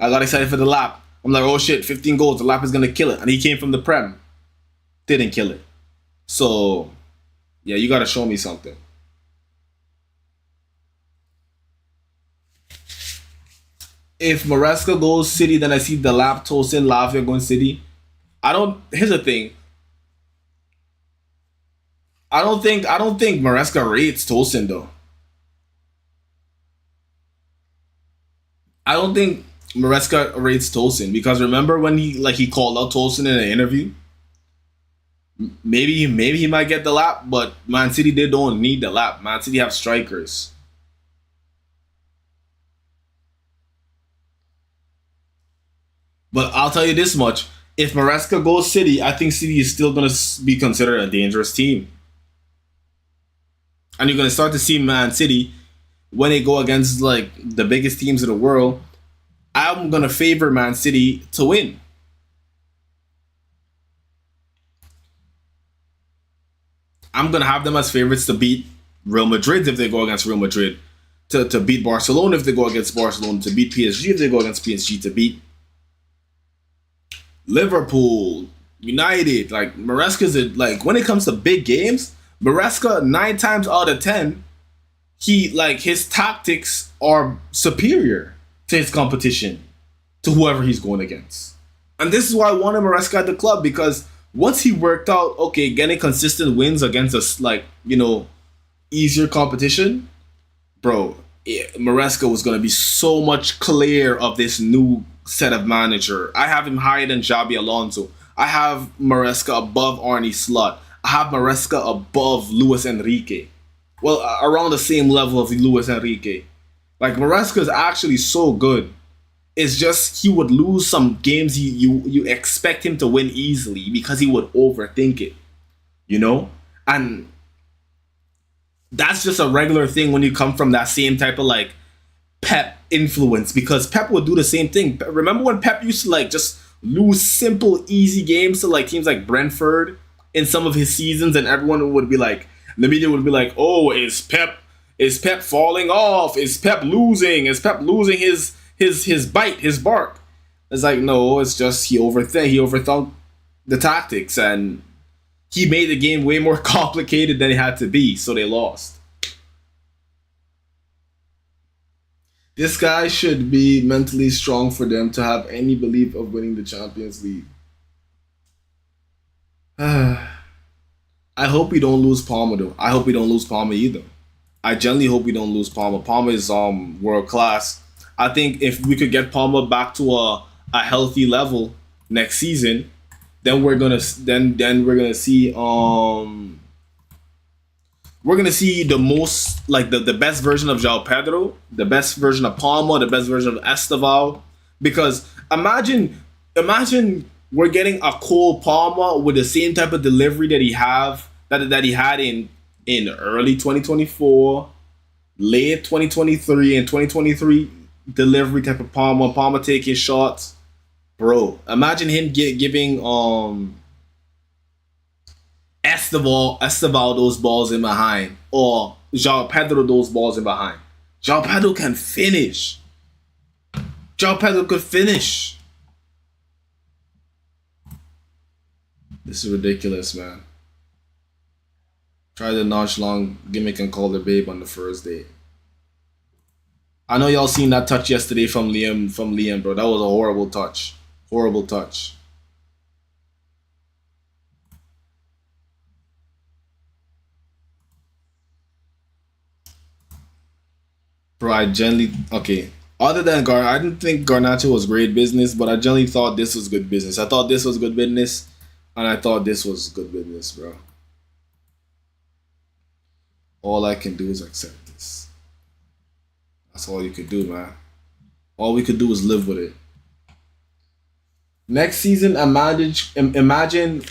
I got excited for the Lap. I'm like, oh shit, 15 goals. The Lap is gonna kill it, and he came from the Prem. Didn't kill it. So yeah, you gotta show me something. If Maresca goes City, then I see the Lap, Tosin, Lavia going City. I don't. Here's the thing. I don't think Maresca rates Tosin though. I don't think Maresca rates Tosin because remember when he called out Tosin in an interview. Maybe he might get the Lap, but Man City they don't need the Lap. Man City have strikers. But I'll tell you this much: if Maresca goes City, I think City is still gonna be considered a dangerous team, and you're gonna start to see Man City when they go against like the biggest teams in the world. I'm gonna favor Man City to win. I'm gonna have them as favorites to beat Real Madrid if they go against Real Madrid, to beat Barcelona if they go against Barcelona, to beat PSG if they go against PSG, to beat Liverpool, United. Like Maresca's like when it comes to big games, Maresca 9 times out of 10, his tactics are superior to his competition, to whoever he's going against. And this is why I wanted Maresca at the club because once he worked out, okay, getting consistent wins against us, easier competition, bro, Maresca was going to be so much clear of this new set of manager. I have him higher than Xabi Alonso. I have Maresca above Arne Slot. I have Maresca above Luis Enrique. Well, around the same level of Luis Enrique. Like Maresca is actually so good. It's just he would lose some games you expect him to win easily because he would overthink it, you know? And that's just a regular thing when you come from that same type of Pep influence because Pep would do the same thing. Remember when Pep used to just lose simple, easy games to teams like Brentford in some of his seasons, and everyone would be like, the media would be like, "Oh, is Pep falling off? Is Pep losing? Is Pep losing his bite, his bark?" It's like, no, it's just he overthought the tactics, and he made the game way more complicated than it had to be, so they lost. This guy should be mentally strong for them to have any belief of winning the Champions League. I hope we don't lose Palmer though. I hope we don't lose Palmer either. I genuinely hope we don't lose Palmer. Palmer is world class. I think if we could get Palmer back to a healthy level next season, then we're gonna see the most the best version of João Pedro, the best version of Palmer, the best version of Esteval. Because imagine we're getting a Cole Palmer with the same type of delivery that he had in early 2024, late 2023, and 2023 delivery type of Palmer. Palmer taking shots, bro. Imagine him giving Esteval those balls in behind, or João Pedro those balls in behind. João Pedro can finish. João Pedro could finish. This is ridiculous, man. Try the nonchalant gimmick and call the babe on the first date. I know y'all seen that touch yesterday from Liam, bro. That was a horrible touch. Horrible touch. Bro, okay. Other than I didn't think Garnacho was great business, but I generally thought this was good business. I thought this was good business, and I thought this was good business, bro. All I can do is accept this. That's all you could do, man. All we could do is live with it. Next season, imagine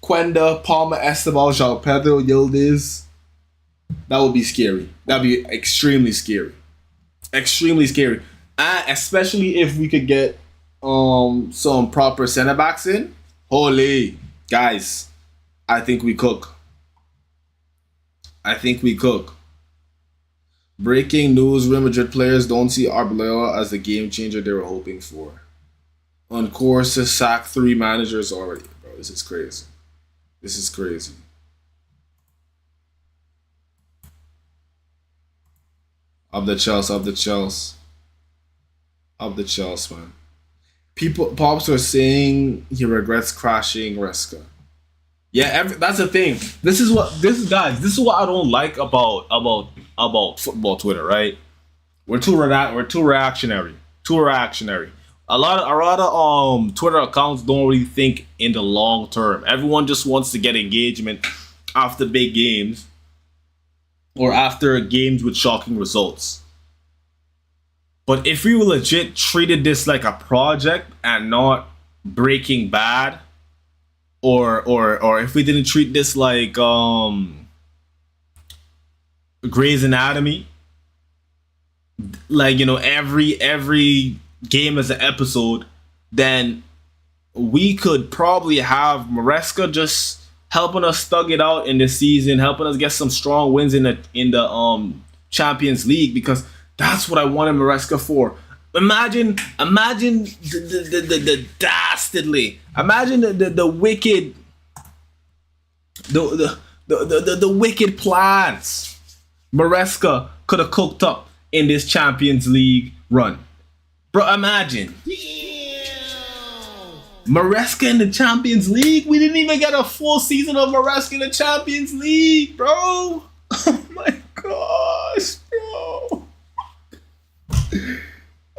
Quenda, Palma, Esteban, João Pedro, Yildiz. That would be scary. That'd be extremely scary. Extremely scary. And especially if we could get some proper center backs in. Holy guys, I think we cook. I think we cook. Breaking news: Real Madrid players don't see Arbeloa as the game changer they were hoping for. On course to sack 3 managers already, bro. This is crazy. This is crazy. Up the Chelsea, up the Chelsea. Up the Chelsea, man. Pops are saying he regrets crashing Reska. Yeah, that's the thing. This is what I don't like about football Twitter, right? We're too reactionary. Too reactionary. A lot of Twitter accounts don't really think in the long term. Everyone just wants to get engagement after big games or after games with shocking results. But if we legit treated this like a project and not Breaking Bad, or if we didn't treat this like Grey's Anatomy, like, you know, every game as an episode, then we could probably have Maresca just helping us thug it out in this season, helping us get some strong wins in the Champions League, because that's what I wanted Maresca for. Imagine the dastardly, imagine the wicked, the wicked plans Maresca could have cooked up in this Champions League run. Bro, imagine. Maresca in the Champions League? We didn't even get a full season of Maresca in the Champions League, bro. Oh my gosh, bro.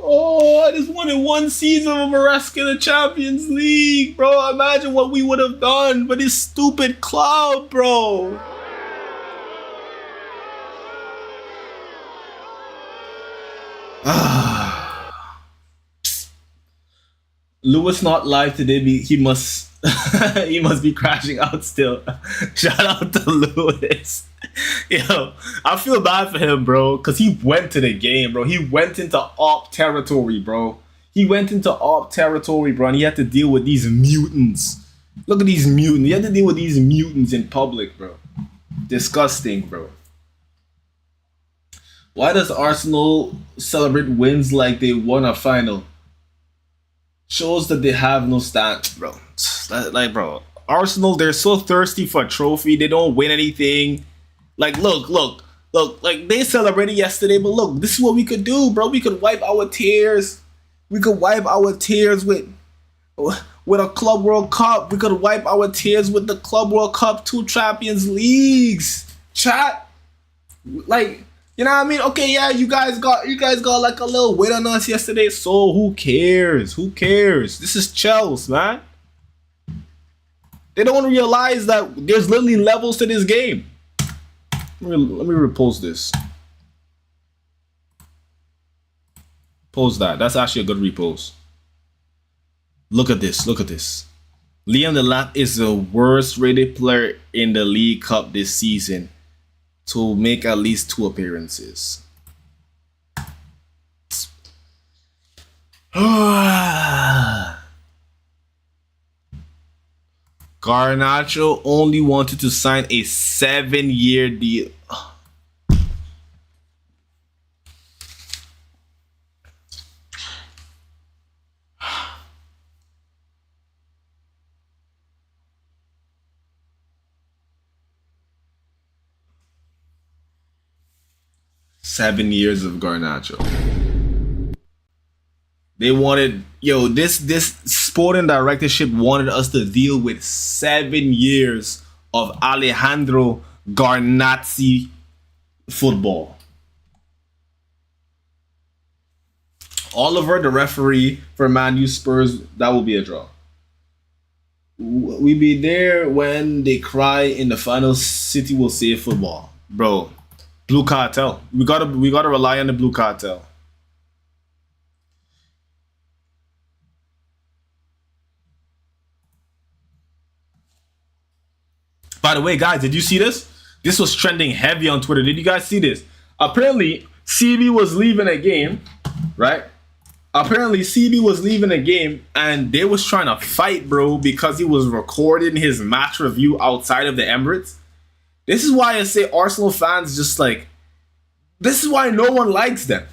Oh, I just wanted one season of Maresca in the Champions League, bro. Imagine what we would have done for this stupid club, bro. Lewis not live today. He must he must be crashing out still. Shout out to Lewis. Yo, I feel bad for him, bro, because he went to the game, bro. He went into op territory, bro. He went into op territory, bro, and he had to deal with these mutants. Look at these mutants. He had to deal with these mutants in public, bro. Disgusting, bro. Why does Arsenal celebrate wins like they won a final? Shows that they have no stats, bro. Like, bro, Arsenal, they're so thirsty for a trophy. They don't win anything. Like, look. Like, they celebrated yesterday, but look, this is what we could do, bro. We could wipe our tears. We could wipe our tears with a Club World Cup. We could wipe our tears with the Club World Cup, 2 Champions Leagues. Chat. Like, you know what I mean? Okay, yeah, you guys got like a little win on us yesterday, so who cares? Who cares? This is Chelsea, man. They don't realize that there's literally levels to this game. Let me repost this. Post that. That's actually a good repost. Look at this. Look at this. Liam Delap is the worst rated player in the League Cup this season to make at least 2 appearances. Garnacho only wanted to sign a 7-year deal. Seven years of Garnacho. They wanted, this sporting directorship wanted us to deal with 7 years of Alejandro Garnazi football. Oliver, the referee for Man U Spurs, that will be a draw. We be there when they cry in the final. City will save football, bro. Blue Cartel. We gotta rely on the Blue Cartel. By the way, guys, did you see this? This was trending heavy on Twitter. Did you guys see this? Apparently, CB was leaving a game, right? Apparently, CB was leaving a game and they was trying to fight, bro, because he was recording his match review outside of the Emirates. This is why I say Arsenal fans just like, this is why no one likes them.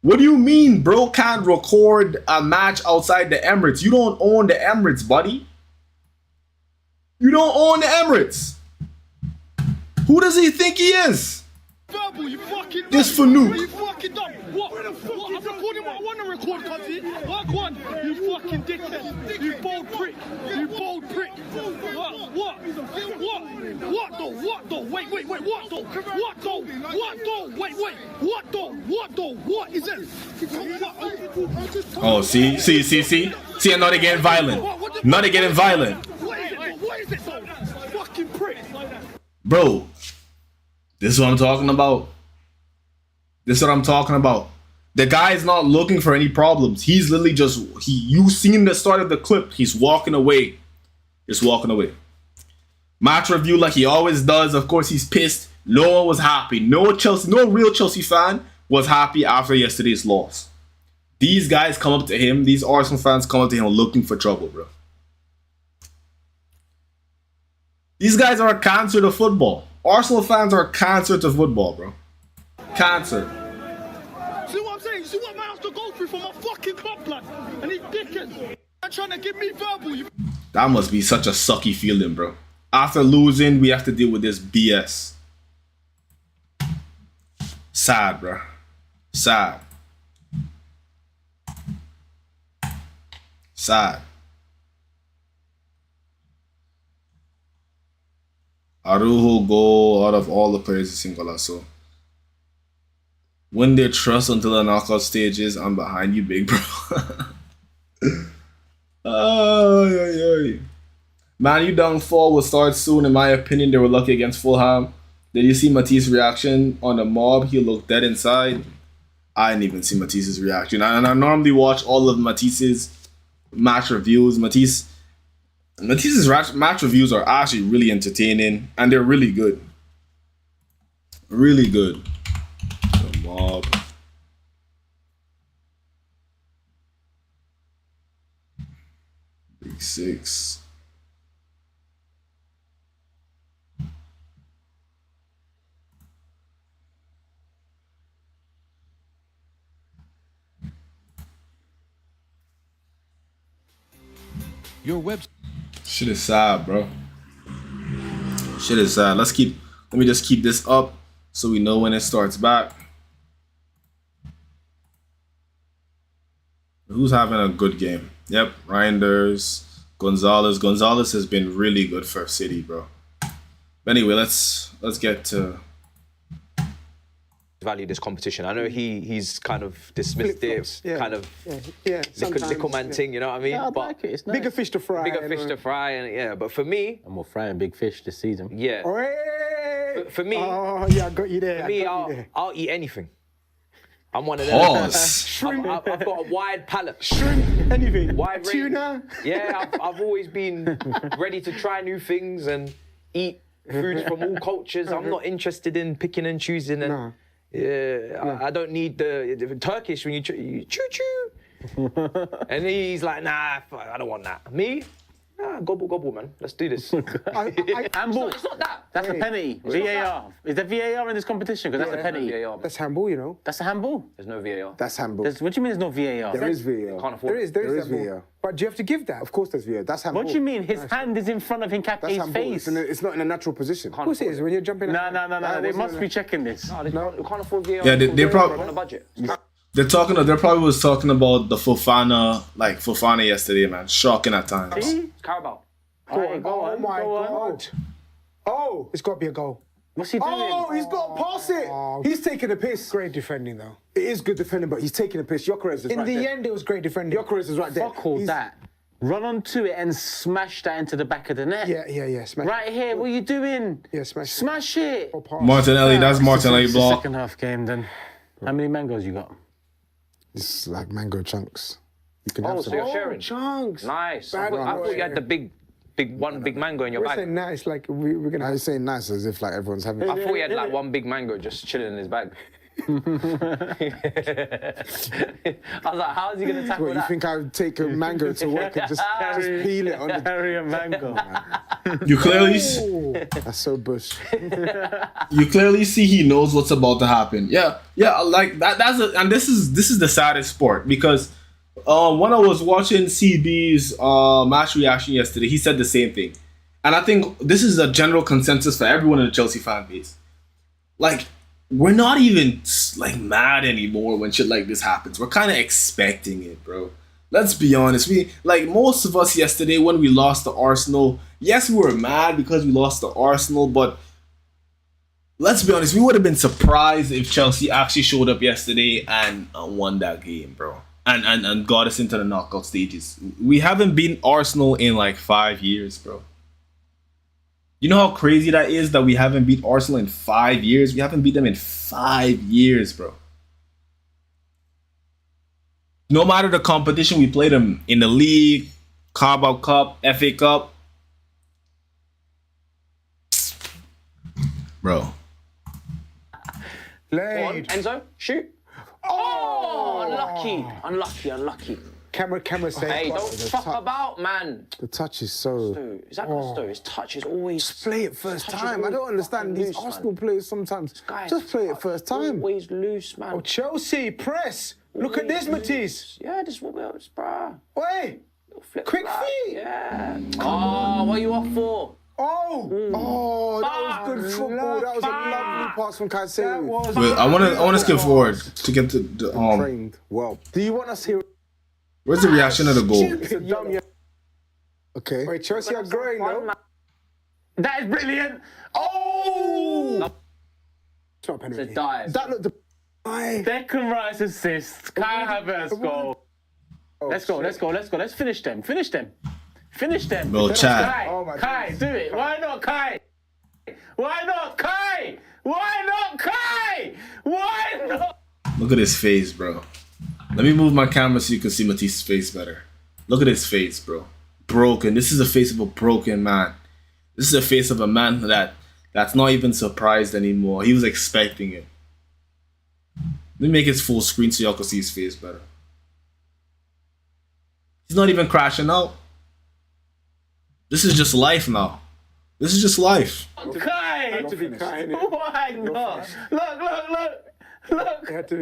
What do you mean, bro, can't record a match outside the Emirates? You don't own the Emirates, buddy. You don't own the Emirates. Who does he think he is? Verbal, you fucking this for new. You fucking dumb. What? I'm recording what I want to record, cuzzy. Work one. You fucking dickhead. You bold prick. You bold prick. What though? Wait. What though? What is it? Oh, see? See, now they're getting violent. Now they're getting violent. What is it though? Fucking prick. Bro, this is what I'm talking about. The guy is not looking for any problems. He's literally just, you seen the start of the clip. He's walking away. Just walking away. Match review like he always does. Of course, he's pissed. No one was happy. No real Chelsea fan was happy after yesterday's loss. These guys come up to him. These Arsenal fans come up to him looking for trouble, bro. These guys are a cancer to football. Arsenal fans are a cancer to football, bro. Cancer. See what I'm saying? See what man has to go through for my fucking club, blood? And these dickheads are trying to give me verbal. That must be such a sucky feeling, bro. After losing, we have to deal with this BS. Sad, bro. Sad. Arujo goal out of all the players in Singolaso. Win their trust until the knockout stages. I'm behind you, big bro. Man, you downfall will start soon. In my opinion, they were lucky against Fulham. Did you see Matisse's reaction on the mob? He looked dead inside. I didn't even see Matisse's reaction. And I normally watch all of Matisse's match reviews. Matisse's match reviews are actually really entertaining and they're really good. Really good. The mob. Big Six. Your web. Shit is sad, bro. Shit is sad. Let me just keep this up so we know when it starts back. Who's having a good game? Yep, Reinders, Gonzalez. Gonzalez has been really good for City, bro. But anyway, let's get to value this competition. I know he's kind of dismissed it, kind of little man thing, you know what I mean? Yeah, but like it. It's nice. Bigger fish to fry. And yeah. But for me, And we're frying big fish this season. yeah. For me, Oh, yeah, I got you there. for me, I'll eat anything. I'm one of them. pause. I've got a wide palate. Shrimp, anything. Wide range. Tuna. Yeah, I've always been ready to try new things and eat foods from all cultures. I'm not interested in picking and choosing. And No. I don't need the Turkish when you choo choo. And he's like, nah, fuck, I don't want that. Me? Nah, gobble, man. Let's do this. Handball. It's not that. That's a penny. VAR. Is there VAR in this competition? Because that's a penny. VAR. That's handball, you know. That's a handball. There's no VAR. That's handball. What do you mean there's no VAR? There is VAR. Can't afford it. There is VAR. But do you have to give that? Of course there's VAR. That's handball. What do you mean? His hand is in front of That's Hincapié's handball. face. It's not in a natural position. Of course it is. When you're jumping. No. They must be checking this. We can't afford VAR. Yeah, they probably on a budget. They probably was talking about the Fofana yesterday, man. Shocking at times. Carabao. Go on, Oh my go on. God. Oh, it's got to be a goal. What's he doing? Oh, he's got to pass it. He's taking a piss. Great defending, though. It is good defending, but he's taking a piss. Gyökeres is In right the there. end, it was great defending. Gyökeres is right there. Fuck all that. Run onto it and smash that into the back of the net. Yeah. Smash. Right here, what are you doing? Yeah, smash it. Smash it. Or pass. Martinelli, that's Martinelli It's the block. second half game then. How many mangoes you got? It's like mango chunks. You can Oh, have so some. you're sharing. Chunks. Nice. Bad I thought you had the one. big mango in your We're bag. saying nice, like we're going Now to... you're saying nice as if like everyone's having I thought he had like one big mango just chilling in his bag. I was like, how is he going to tackle What, you that? think I would take a mango to work and just peel it on the... Carry a mango. You clearly, That's so bush. you clearly see he knows what's about to happen. Yeah, like that. And this is the saddest part because when I was watching CB's match reaction yesterday, he said the same thing, and I think this is a general consensus for everyone in the Chelsea fan base. Like, we're not even like mad anymore when shit like this happens. We're kind of expecting it, bro. Let's be honest. We, like most of us yesterday when we lost to Arsenal, yes, we were mad because we lost to Arsenal, but let's be honest, we would have been surprised if Chelsea actually showed up yesterday and won that game, bro. And got us into the knockout stages. We haven't beaten Arsenal in like 5 years, bro. You know how crazy that is that we haven't beat Arsenal in 5 years? We haven't beat them in 5 years, bro. No matter the competition, we played them in the league, Carabao Cup, FA Cup. Bro. Go on, Enzo, shoot. Oh, unlucky. Camera say. Hey, don't fuck about, man. The touch is so... Is that Gusto? His touch is always... Just play it first touch is time. I always don't understand these fucking loose, Arsenal players sometimes. Guys, Just play it first time. Always loose, man. Oh, Chelsea, press. Look at this, Matisse. Yeah, this is what we're... Bruh. Wait. Flip Quick that. feet. Yeah. Oh, what are you off for? Oh, that was good football. That was a lovely pass from Caicedo. That was... Wait, I want to skip forward to get to the Trained well. Do you want us here? Where's the reaction of the goal? It's a dumb... Okay. Wait, Chelsea are growing, though. That is brilliant. Oh! It's not a It's a penalty. dive. That looked... Declan Rice assist. Kai Havertz goal. Let's go. Let's finish them. Finish them. Bro, Chad. Kai, Oh my Kai, goodness. do it. Why not Kai? Why not Kai? Look at his face, bro. Let me move my camera so you can see Matisse's face better. Look at his face, bro. Broken. This is the face of a broken man. This is the face of a man that's not even surprised anymore. He was expecting it. Let me make his full screen so y'all can see his face better. He's not even crashing out. This is just life now. This is just life. Kai! To be kind. Why not? Look.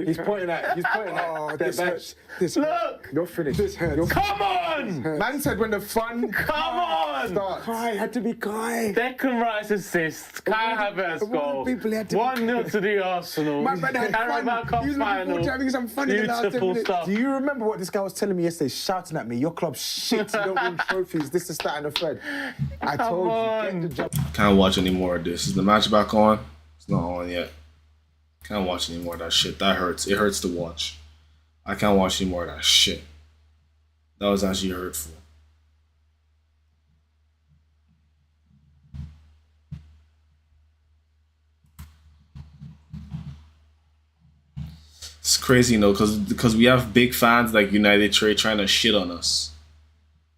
He's pointing at. Oh, this hurts. Look. You're finished. This hurts. Come on! Man said when the fun Come on! starts. Kai had to be Kai. Declan Rice assist. Kai Havertz of all goal. the people he had to be 1-0 to the Arsenal. My brother had Carabao fun. Cup He was looking forward to having some fun in the last 10 Beautiful minutes. stuff. Do you remember what this guy was telling me yesterday, shouting at me? Your club's shit. You don't win trophies. This is that and the thread. I told you, get the job. Can't watch any more of this. Is the match back on? It's not on yet. Can't watch any more of that shit. That hurts. It hurts to watch. I can't watch any more of that shit. That was actually hurtful. It's crazy, you know, because we have big fans like United Trade trying to shit on us.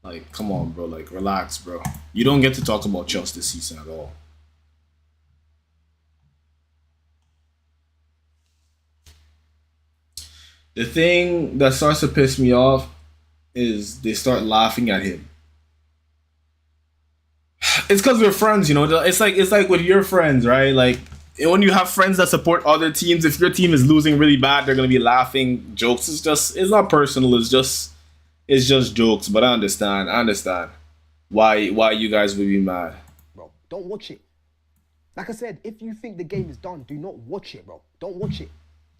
Like, come on, bro. Like, relax, bro. You don't get to talk about Chelsea this season at all. The thing that starts to piss me off is they start laughing at him. It's because we're friends, you know. It's like with your friends, right? Like, when you have friends that support other teams, if your team is losing really bad, they're gonna be laughing jokes. It's not personal. It's just jokes. But I understand why you guys would be mad. Bro, don't watch it. Like I said, if you think the game is done, do not watch it, bro. Don't watch it.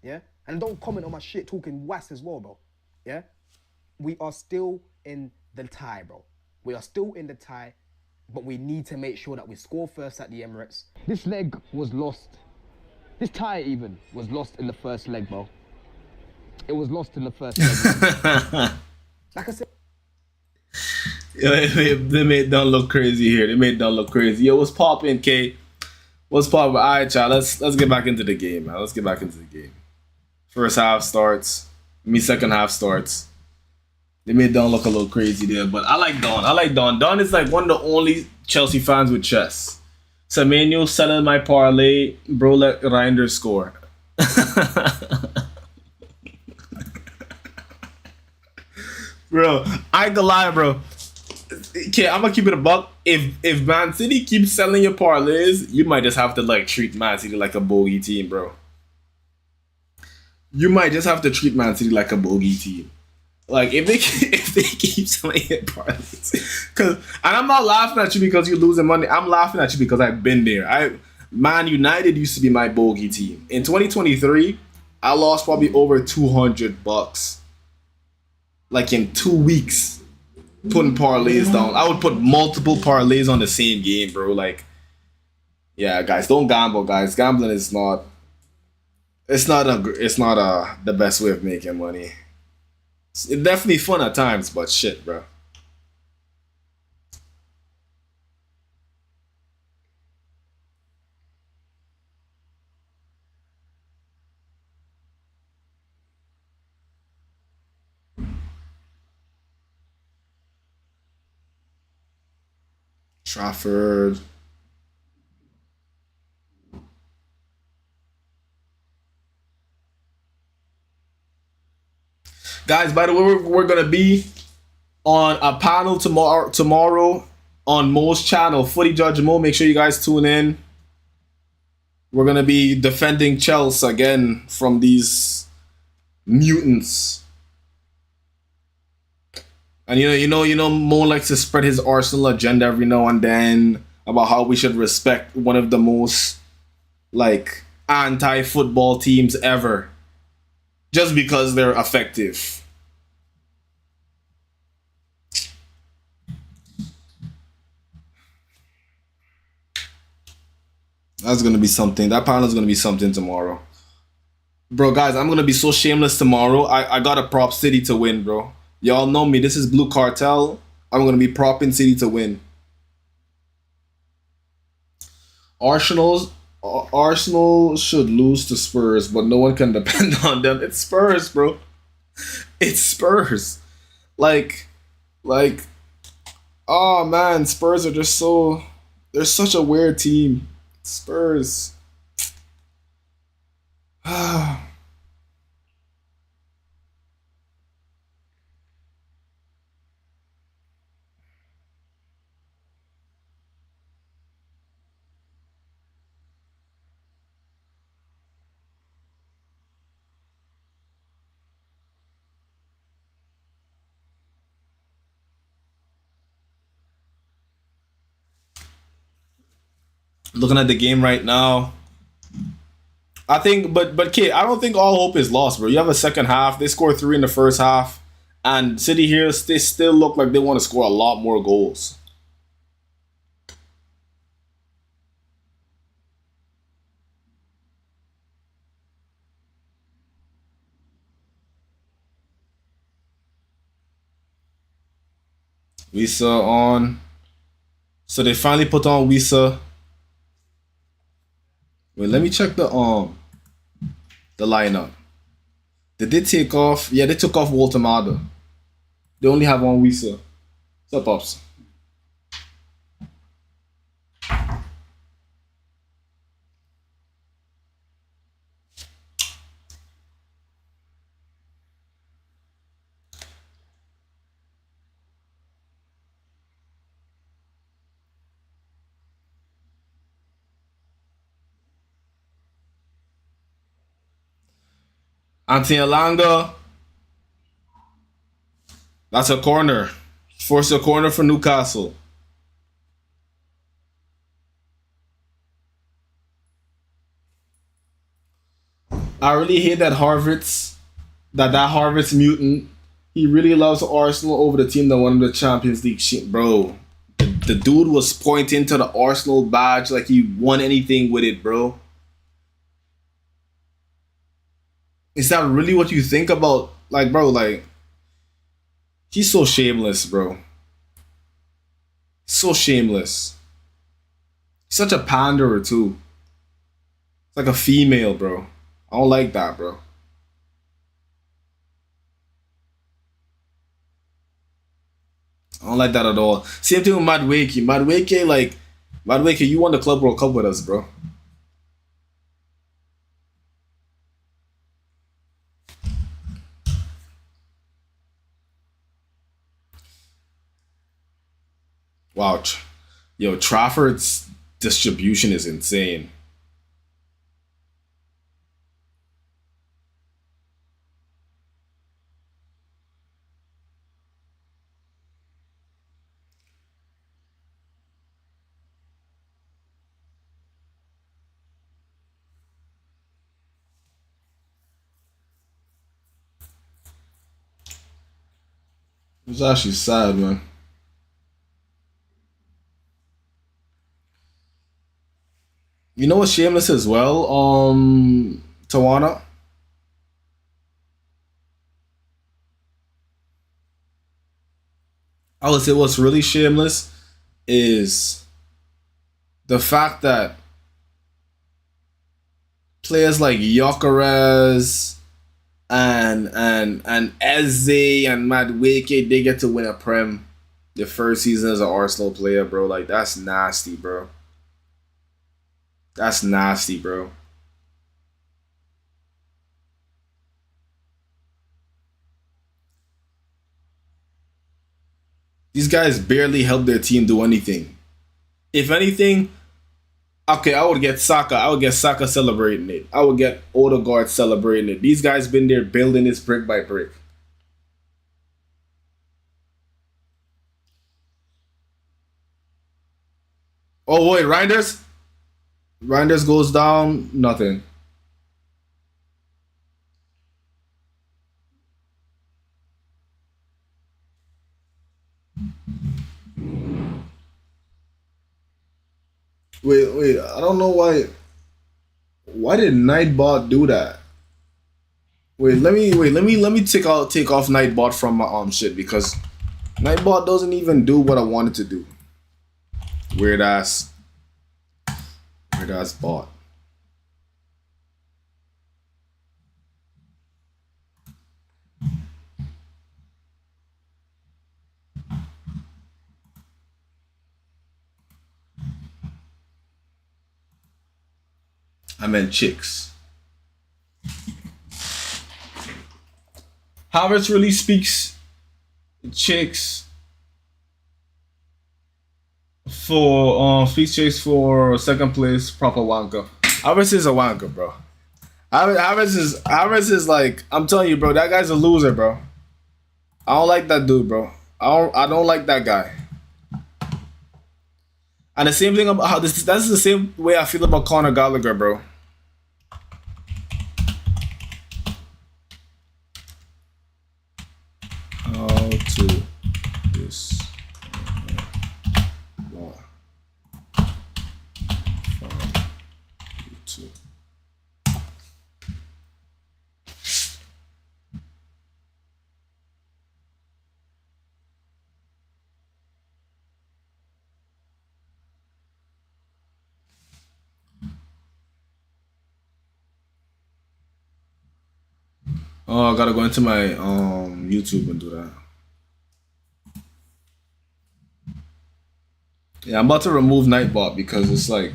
Yeah? And don't comment on my shit talking was as well, bro. Yeah? We are still in the tie, bro. We are still in the tie. but we need to make sure that we score first at the Emirates. This leg was lost. This tie even was lost in the first leg, bro. It was lost in the first leg. Like I said. Yeah, they made Don look crazy here. They made Don look crazy. Yo, what's poppin', K? What's poppin'? All right, y'all. Let's get back into the game, man. Let's get back into the game. First half starts. Second half starts. They made Don look a little crazy there, but I like Don. I like Don. Don is like one of the only Chelsea fans with chess. Semenyo selling my parlay. Bro, let Reinders score. Bro, I ain't gonna lie, bro. Okay, I'm gonna keep it a buck. If Man City keeps selling your parlays, you might just have to like treat Man City like a bogey team, bro. You might just have to treat Man City like a bogey team. Like if they keep selling your parlays, and I'm not laughing at you because you're losing money. I'm laughing at you because I've been there. Man United used to be my bogey team. In 2023, I lost probably over $200. Like in 2 weeks, putting parlays down. I would put multiple parlays on the same game, bro. Like, yeah, guys, don't gamble, guys. Gambling is not. It's not the best way of making money. It's definitely fun at times, but shit, bro. Trafford. Guys, by the way, we're gonna be on a panel tomorrow on Mo's channel, Footy Judge Mo. Make sure you guys tune in. We're gonna be defending Chelsea again from these mutants. And you know, Mo likes to spread his Arsenal agenda every now and then about how we should respect one of the most like anti-football teams ever, just because they're effective. That's gonna be something. That panel's gonna be something tomorrow, bro. Guys, I'm gonna be so shameless tomorrow. I got a prop City to win, bro. Y'all know me. This is Blue Cartel. I'm going to be propping City to win. Arsenal should lose to Spurs, but no one can depend on them. It's Spurs, bro. It's Spurs. Like, oh man, Spurs are just so... They're such a weird team. Spurs. Looking at the game right now, I think, but kid, I don't think all hope is lost, bro. You have a second half. They scored 3 in the first half, and City here, they still look like they want to score a lot more goals. Wisa on. So they finally put on Wisa. Wait, let me check the lineup. Did they take off? Yeah, they took off Walter Mada. They only have one Wisa. What's up, Pops? Anthony Alanga. That's a corner. Force a corner for Newcastle. I really hate that Harvard's mutant. He really loves Arsenal over the team that won the Champions League shit, bro. The the dude was pointing to the Arsenal badge like he won anything with it, bro. Is that really what you think about? Like, bro, like, he's so shameless, bro. So shameless. He's such a panderer, too. It's like a female, bro. I don't like that, bro. I don't like that at all. Same thing with Madueke. Madueke, you won the Club World Cup with us, bro. Wow. Yo, Trafford's distribution is insane. It's actually sad, man. You know what's shameless as well? Tawana. I would say what's really shameless is the fact that players like Gyökeres and Eze and Madueke, they get to win a Prem their first season as an Arsenal player, bro. Like, that's nasty, bro. That's nasty, bro. These guys barely help their team do anything. If anything, okay, I would get Saka. I would get Saka celebrating it. I would get Odegaard celebrating it. These guys been there building this brick by brick. Oh, wait, Reinders? Reinders goes down, nothing. Wait, I don't know why. Why did Nightbot do that? Let me take off Nightbot from my shit, because Nightbot doesn't even do what I wanted to do. Weird ass bot. I meant chicks. Havertz really speaks chicks for chicks for second place, proper wanker. Havertz is a wanker, bro. Havertz is like, I'm telling you, bro, that guy's a loser, bro. I don't like that dude, bro. I don't like that guy. And the same thing about how that's the same way I feel about Conor Gallagher, bro. How to this law from YouTube. Oh, I gotta go into my YouTube and do that. Yeah, I'm about to remove Nightbot because it's like,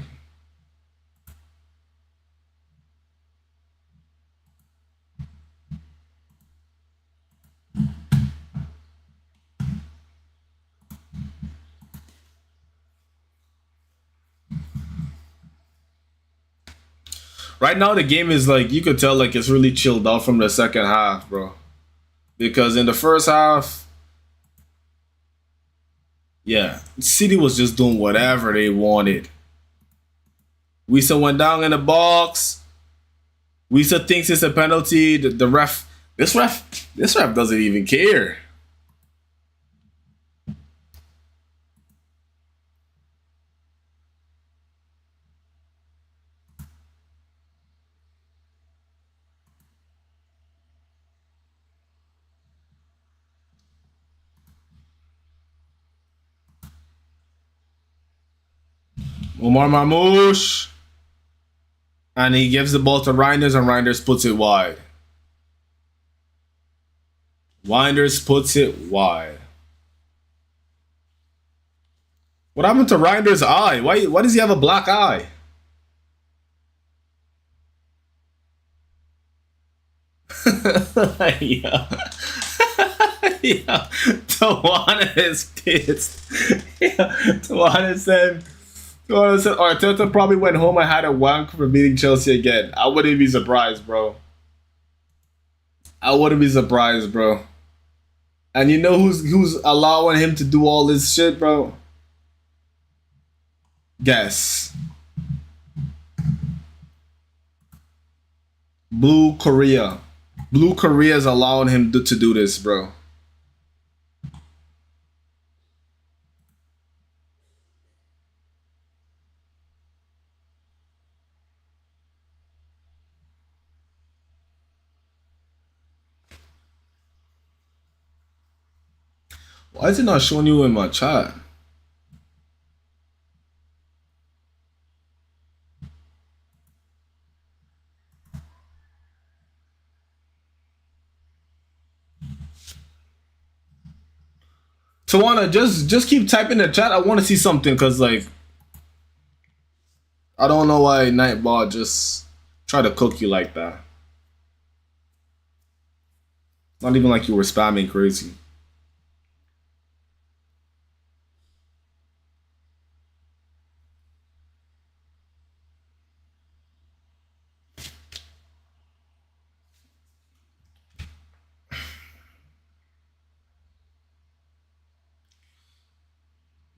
right now the game is like, you could tell like it's really chilled out from the second half, bro. Because in the first half, yeah, City was just doing whatever they wanted. Wisa went down in the box. Wisa thinks it's a penalty. The ref, this ref doesn't even care. Omar Mamouche. And he gives the ball to Reinders, and Reinders puts it wide. Reinders puts it wide. What happened to Reinders' eye? Why does he have a black eye? Yeah. Yeah. Tawana is pissed. Yeah. Tawana said Arteta probably went home and had a wank for beating Chelsea again. I wouldn't be surprised, bro. I wouldn't be surprised, bro. And you know who's allowing him to do all this shit, bro? Guess. Blue Korea. Blue Korea is allowing him to do this, bro. Why is it not showing you in my chat? Tawana, just keep typing in the chat. I want to see something, because, like, I don't know why Nightball just try to cook you like that. Not even like you were spamming crazy.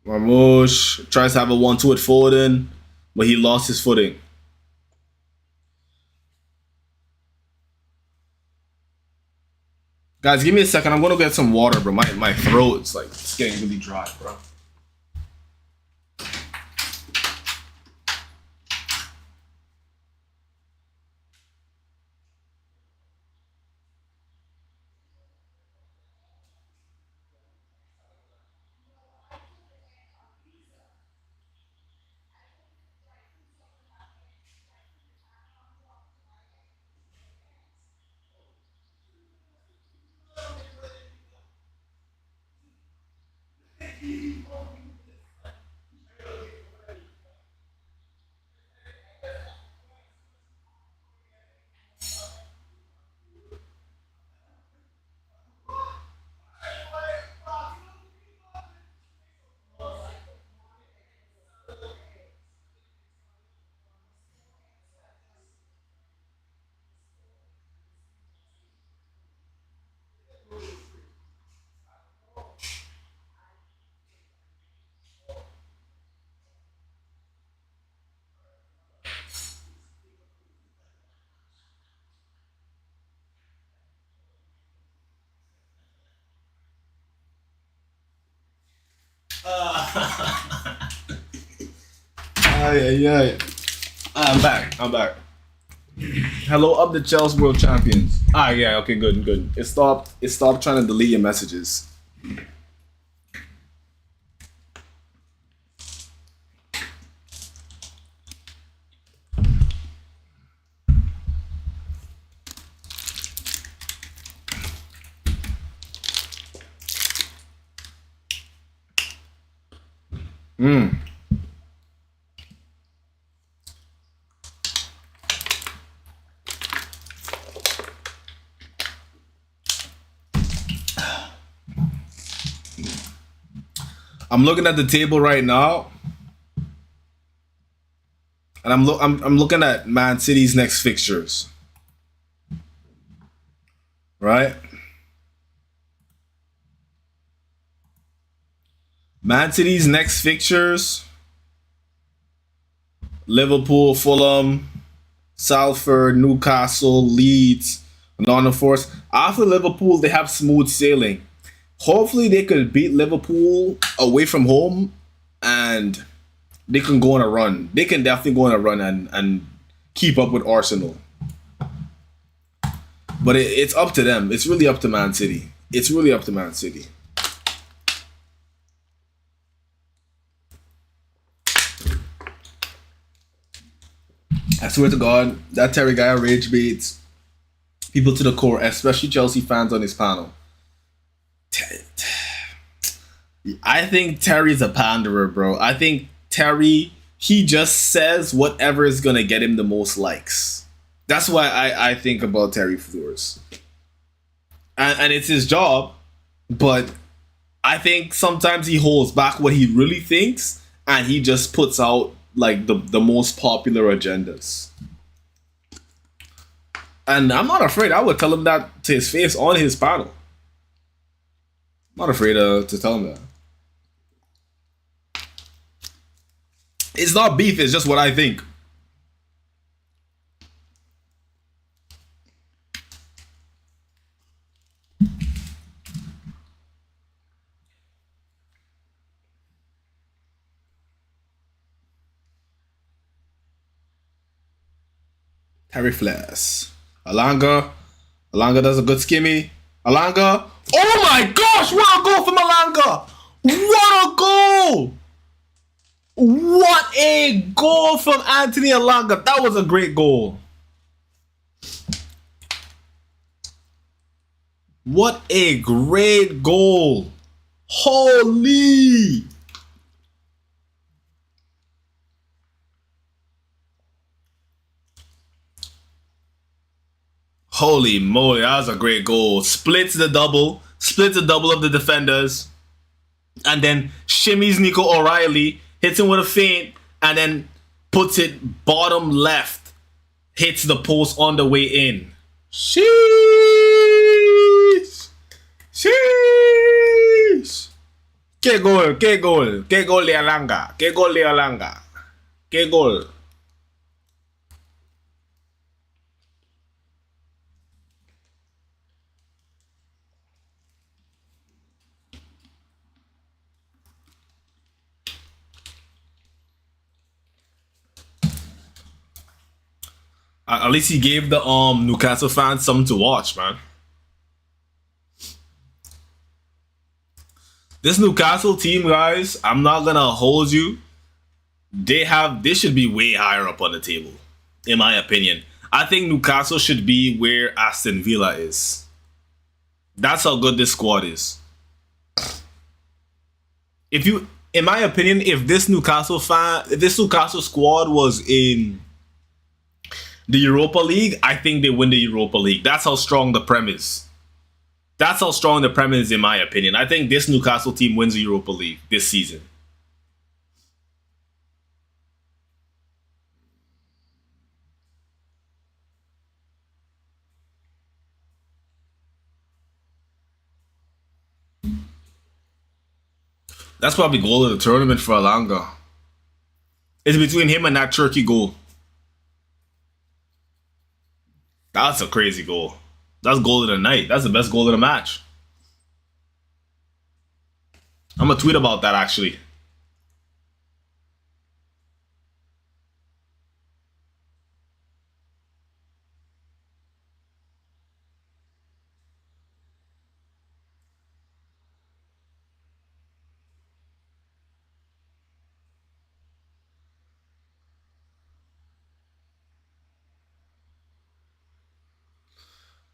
Marmouche tries to have a 1-2 with Foden, but he lost his footing. Guys, give me a second. I'm gonna get some water, bro. My throat's like it's getting really dry, bro. Yeah. I'm back. Hello, up the Chelsea World Champions. Yeah, okay, good. It stopped trying to delete your messages. I'm looking at the table right now, and I'm looking at Man City's next fixtures. Right? Man City's next fixtures: Liverpool, Fulham, Salford, Newcastle, Leeds, Nottingham Forest. After Liverpool, they have smooth sailing. Hopefully they could beat Liverpool away from home and they can go on a run. They can definitely go on a run and keep up with Arsenal. But it's up to them. It's really up to Man City. It's really up to Man City. I swear to God, that Terry guy rage baits people to the core, especially Chelsea fans on his panel. I think Terry's a panderer, bro. I think Terry, he just says whatever is gonna get him the most likes. That's why I think about Terry Flores. And it's his job, but I think sometimes he holds back what he really thinks and he just puts out like the most popular agendas. And I'm not afraid. I would tell him that to his face on his panel. I'm not afraid to tell him that. It's not beef, it's just what I think. Terry Flass. Alanga does a good skimmy. Alanga. Oh my gosh, what a goal from Alanga! What a goal! What a goal from Anthony Alanga. That was a great goal. What a great goal. Holy. Holy moly, that was a great goal. Splits the double of the defenders, and then shimmies Nico O'Reilly, hits him with a feint, and then puts it bottom left, hits the post on the way in. Sheesh! Sheesh! Que gol de Alanga, que gol. At least he gave the Newcastle fans something to watch, man. This Newcastle team, guys, I'm not gonna hold you. They should be way higher up on the table, in my opinion. I think Newcastle should be where Aston Villa is. That's how good this squad is. In my opinion, if this Newcastle squad was in the Europa League, I think they win the Europa League. That's how strong the Prem is. That's how strong the Prem is, in my opinion. I think this Newcastle team wins the Europa League this season. That's probably goal of the tournament for Alanga. It's between him and that Turkey goal. That's a crazy goal. That's goal of the night. That's the best goal of the match. I'm gonna tweet about that actually.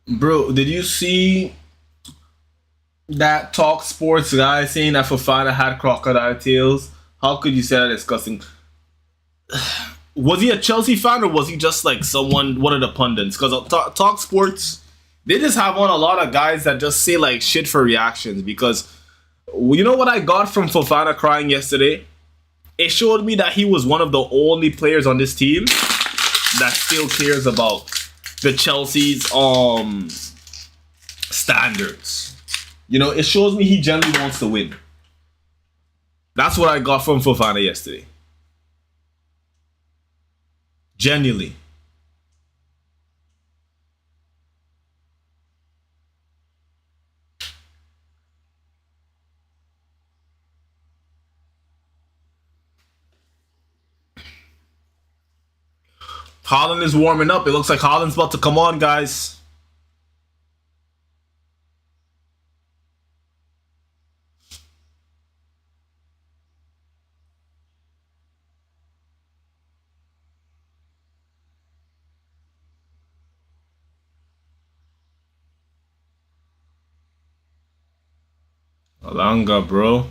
Bro, did you see that Talk Sports guy saying that Fofana had crocodile tails? How could you say that disgusting? Was he a Chelsea fan or was he just like one of the pundits? Because Talk Sports, they just have on a lot of guys that just say like shit for reactions. Because you know what I got from Fofana crying yesterday? It showed me that he was one of the only players on this team that still cares about the Chelsea's standards. You know, it shows me he genuinely wants to win. That's what I got from Fofana yesterday. Genuinely. Haaland is warming up. It looks like Haaland's about to come on, guys. Alanga, bro.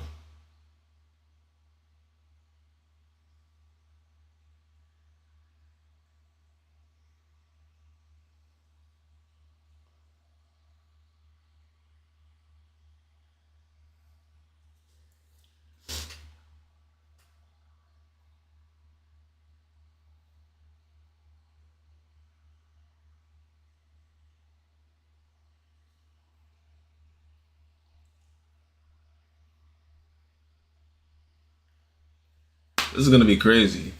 This is gonna be crazy.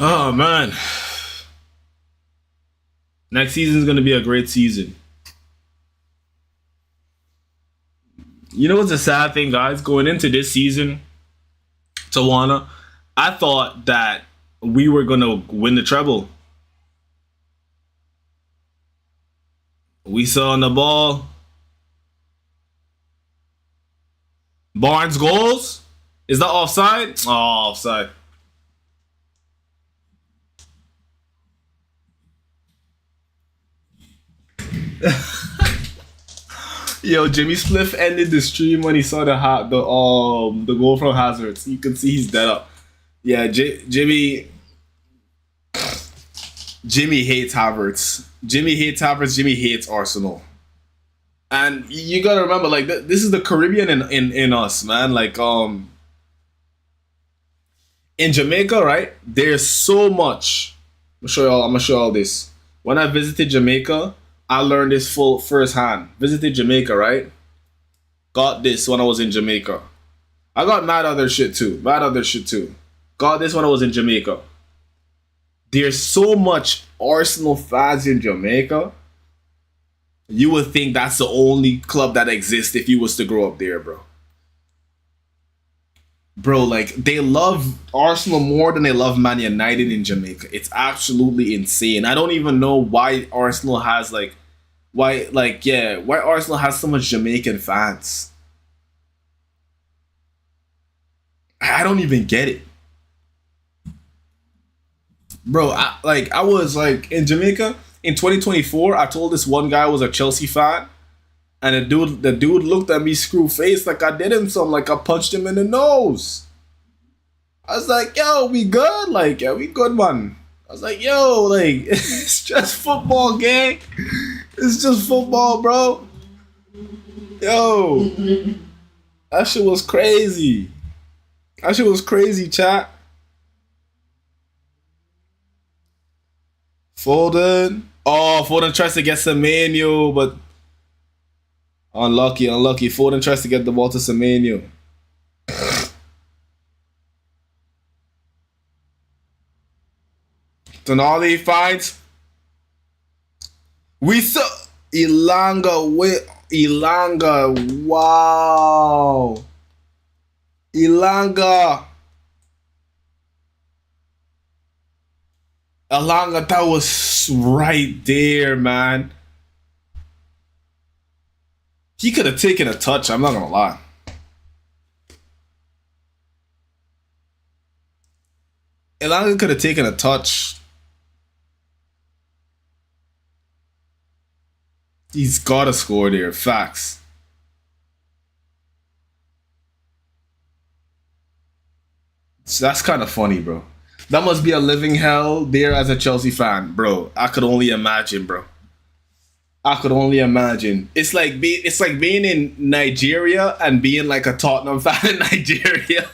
Oh man. Next season is gonna be a great season. You know what's the sad thing, guys? Going into this season, Tawana, I thought that we were gonna win the treble. We saw on the ball. Barnes goals? Is that offside? Oh, offside. Yo, Jimmy Spliff ended the stream when he saw the goal from Hazard. So you can see he's dead up. Yeah, Jimmy hates Havertz. Jimmy hates Havertz. Jimmy hates Arsenal. And you gotta remember, like, this is the Caribbean in us, man. Like, in Jamaica, right? There's so much. I'm gonna show y'all this. When I visited Jamaica, I learned this firsthand. Visited Jamaica, right? Got this when I was in Jamaica. I got mad other shit too. Got this when I was in Jamaica. There's so much Arsenal fans in Jamaica. You would think that's the only club that exists if you was to grow up there, bro. Bro, like, they love Arsenal more than they love Man United in Jamaica. It's absolutely insane. I don't even know why Arsenal has, why Arsenal has so much Jamaican fans. I don't even get it. Bro, I was, in Jamaica in 2024. I told this one guy I was a Chelsea fan. And the dude looked at me screw face like I did him something, like I punched him in the nose. I was like, yo, we good? Like, yeah, we good, man. I was like, yo, like, it's just football, gang. It's just football, bro. Yo. That shit was crazy. Chat. Foden. Oh, Foden tries to get Semenyo, but unlucky. Foden tries to get the ball to Semenyo. Tonali finds. We saw Elanga with Elanga. Wow. Elanga, that was right there, man. He could have taken a touch, I'm not gonna lie. Elanga could have taken a touch. He's gotta score there, facts. So that's kind of funny, bro. That must be a living hell there as a Chelsea fan, bro. I could only imagine, bro. It's like being in Nigeria and being like a Tottenham fan in Nigeria.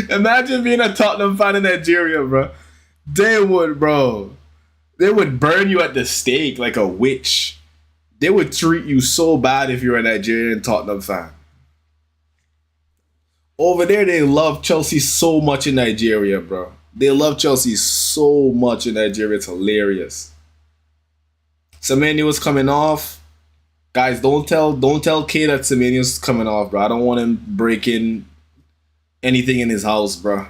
Imagine being a Tottenham fan in Nigeria, bro. They would burn you at the stake like a witch. They would treat you so bad if you're a Nigerian Tottenham fan. Over there, they love Chelsea so much in Nigeria, bro. They love Chelsea so much in Nigeria. It's hilarious. Semenyo was coming off. Guys, don't tell K that Semenyo's coming off, bro. I don't want him breaking anything in his house, bro.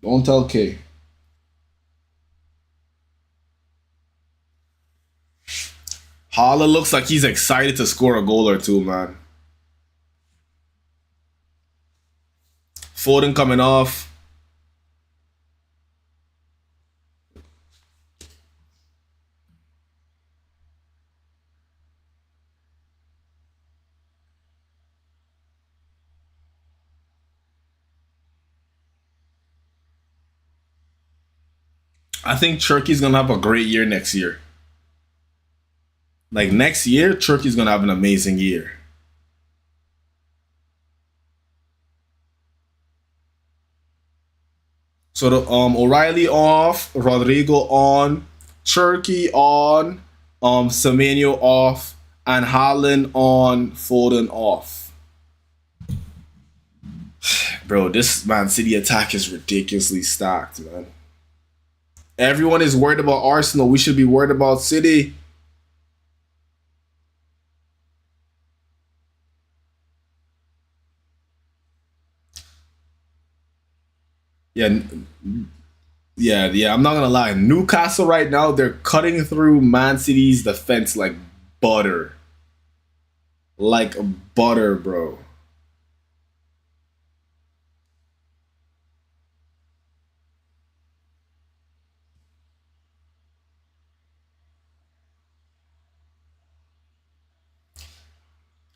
Don't tell K. Hala looks like he's excited to score a goal or two, man. Foden coming off. I think Turkey's gonna have a great year next year. Like next year, Turkey's gonna have an amazing year. So the O'Reilly off, Rodrigo on, Turkey on, Semenyo off, and Haaland on, Foden off. Bro, this Man City attack is ridiculously stacked, man. Everyone is worried about Arsenal. We should be worried about City. Yeah, I'm not gonna lie. Newcastle right now, they're cutting through Man City's defense like butter. Like butter, bro.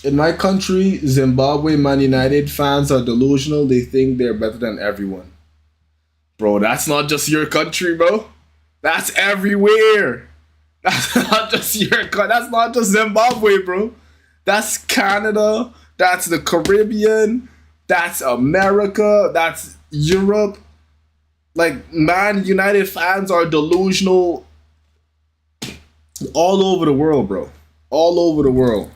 In my country, Zimbabwe, Man United fans are delusional. They think they're better than everyone. Bro, that's not just your country, bro. That's everywhere. That's not just that's not just Zimbabwe, bro. That's Canada. That's the Caribbean. That's America. That's Europe. Like, Man United fans are delusional all over the world, bro. All over the world.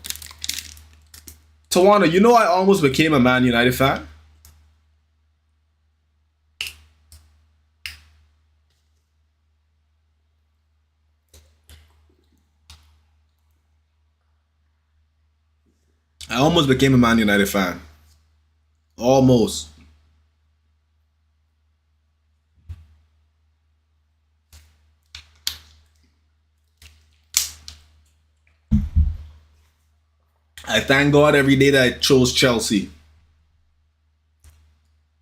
Tawana, you know I almost became a Man United fan? I almost became a Man United fan. Almost. I thank God every day that I chose Chelsea.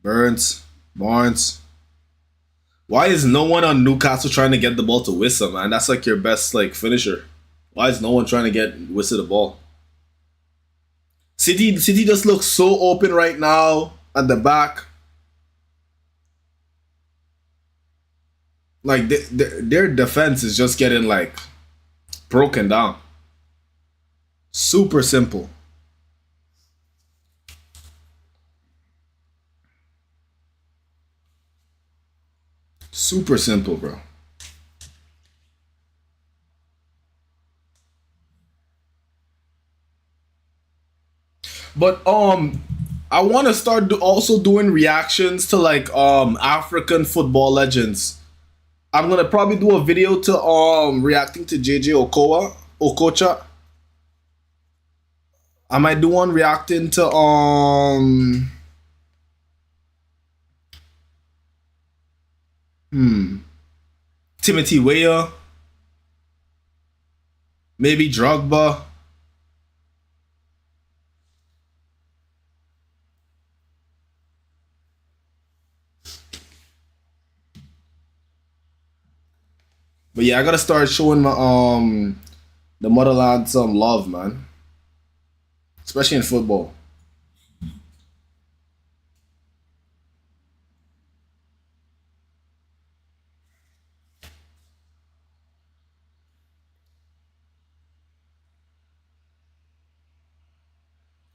Barnes. Why is no one on Newcastle trying to get the ball to Wissa, man? That's like your best like finisher. Why is no one trying to get Wissa the ball? City just looks so open right now at the back. Like their defense is just getting like broken down. Super simple. Super simple, bro. But I want to start also doing reactions to like African football legends. I'm gonna probably do a video to reacting to JJ Okocha. I might do one reacting to Timothy Weah, maybe Drogba. But yeah, I gotta start showing my the motherland some love, man. Especially in football.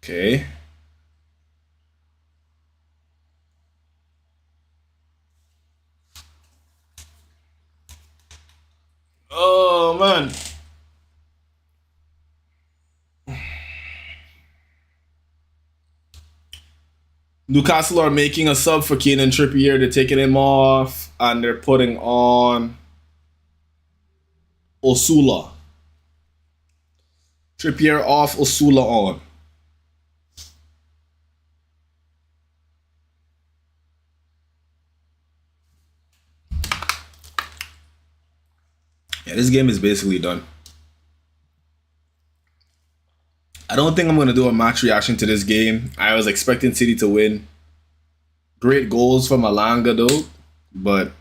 Okay. Oh man. Newcastle are making a sub for Keenan Trippier. They're taking him off and they're putting on Osula. Trippier off, Osula on. Yeah, this game is basically done. I don't think I'm going to do a match reaction to this game. I was expecting City to win. great goals from Alanga though, but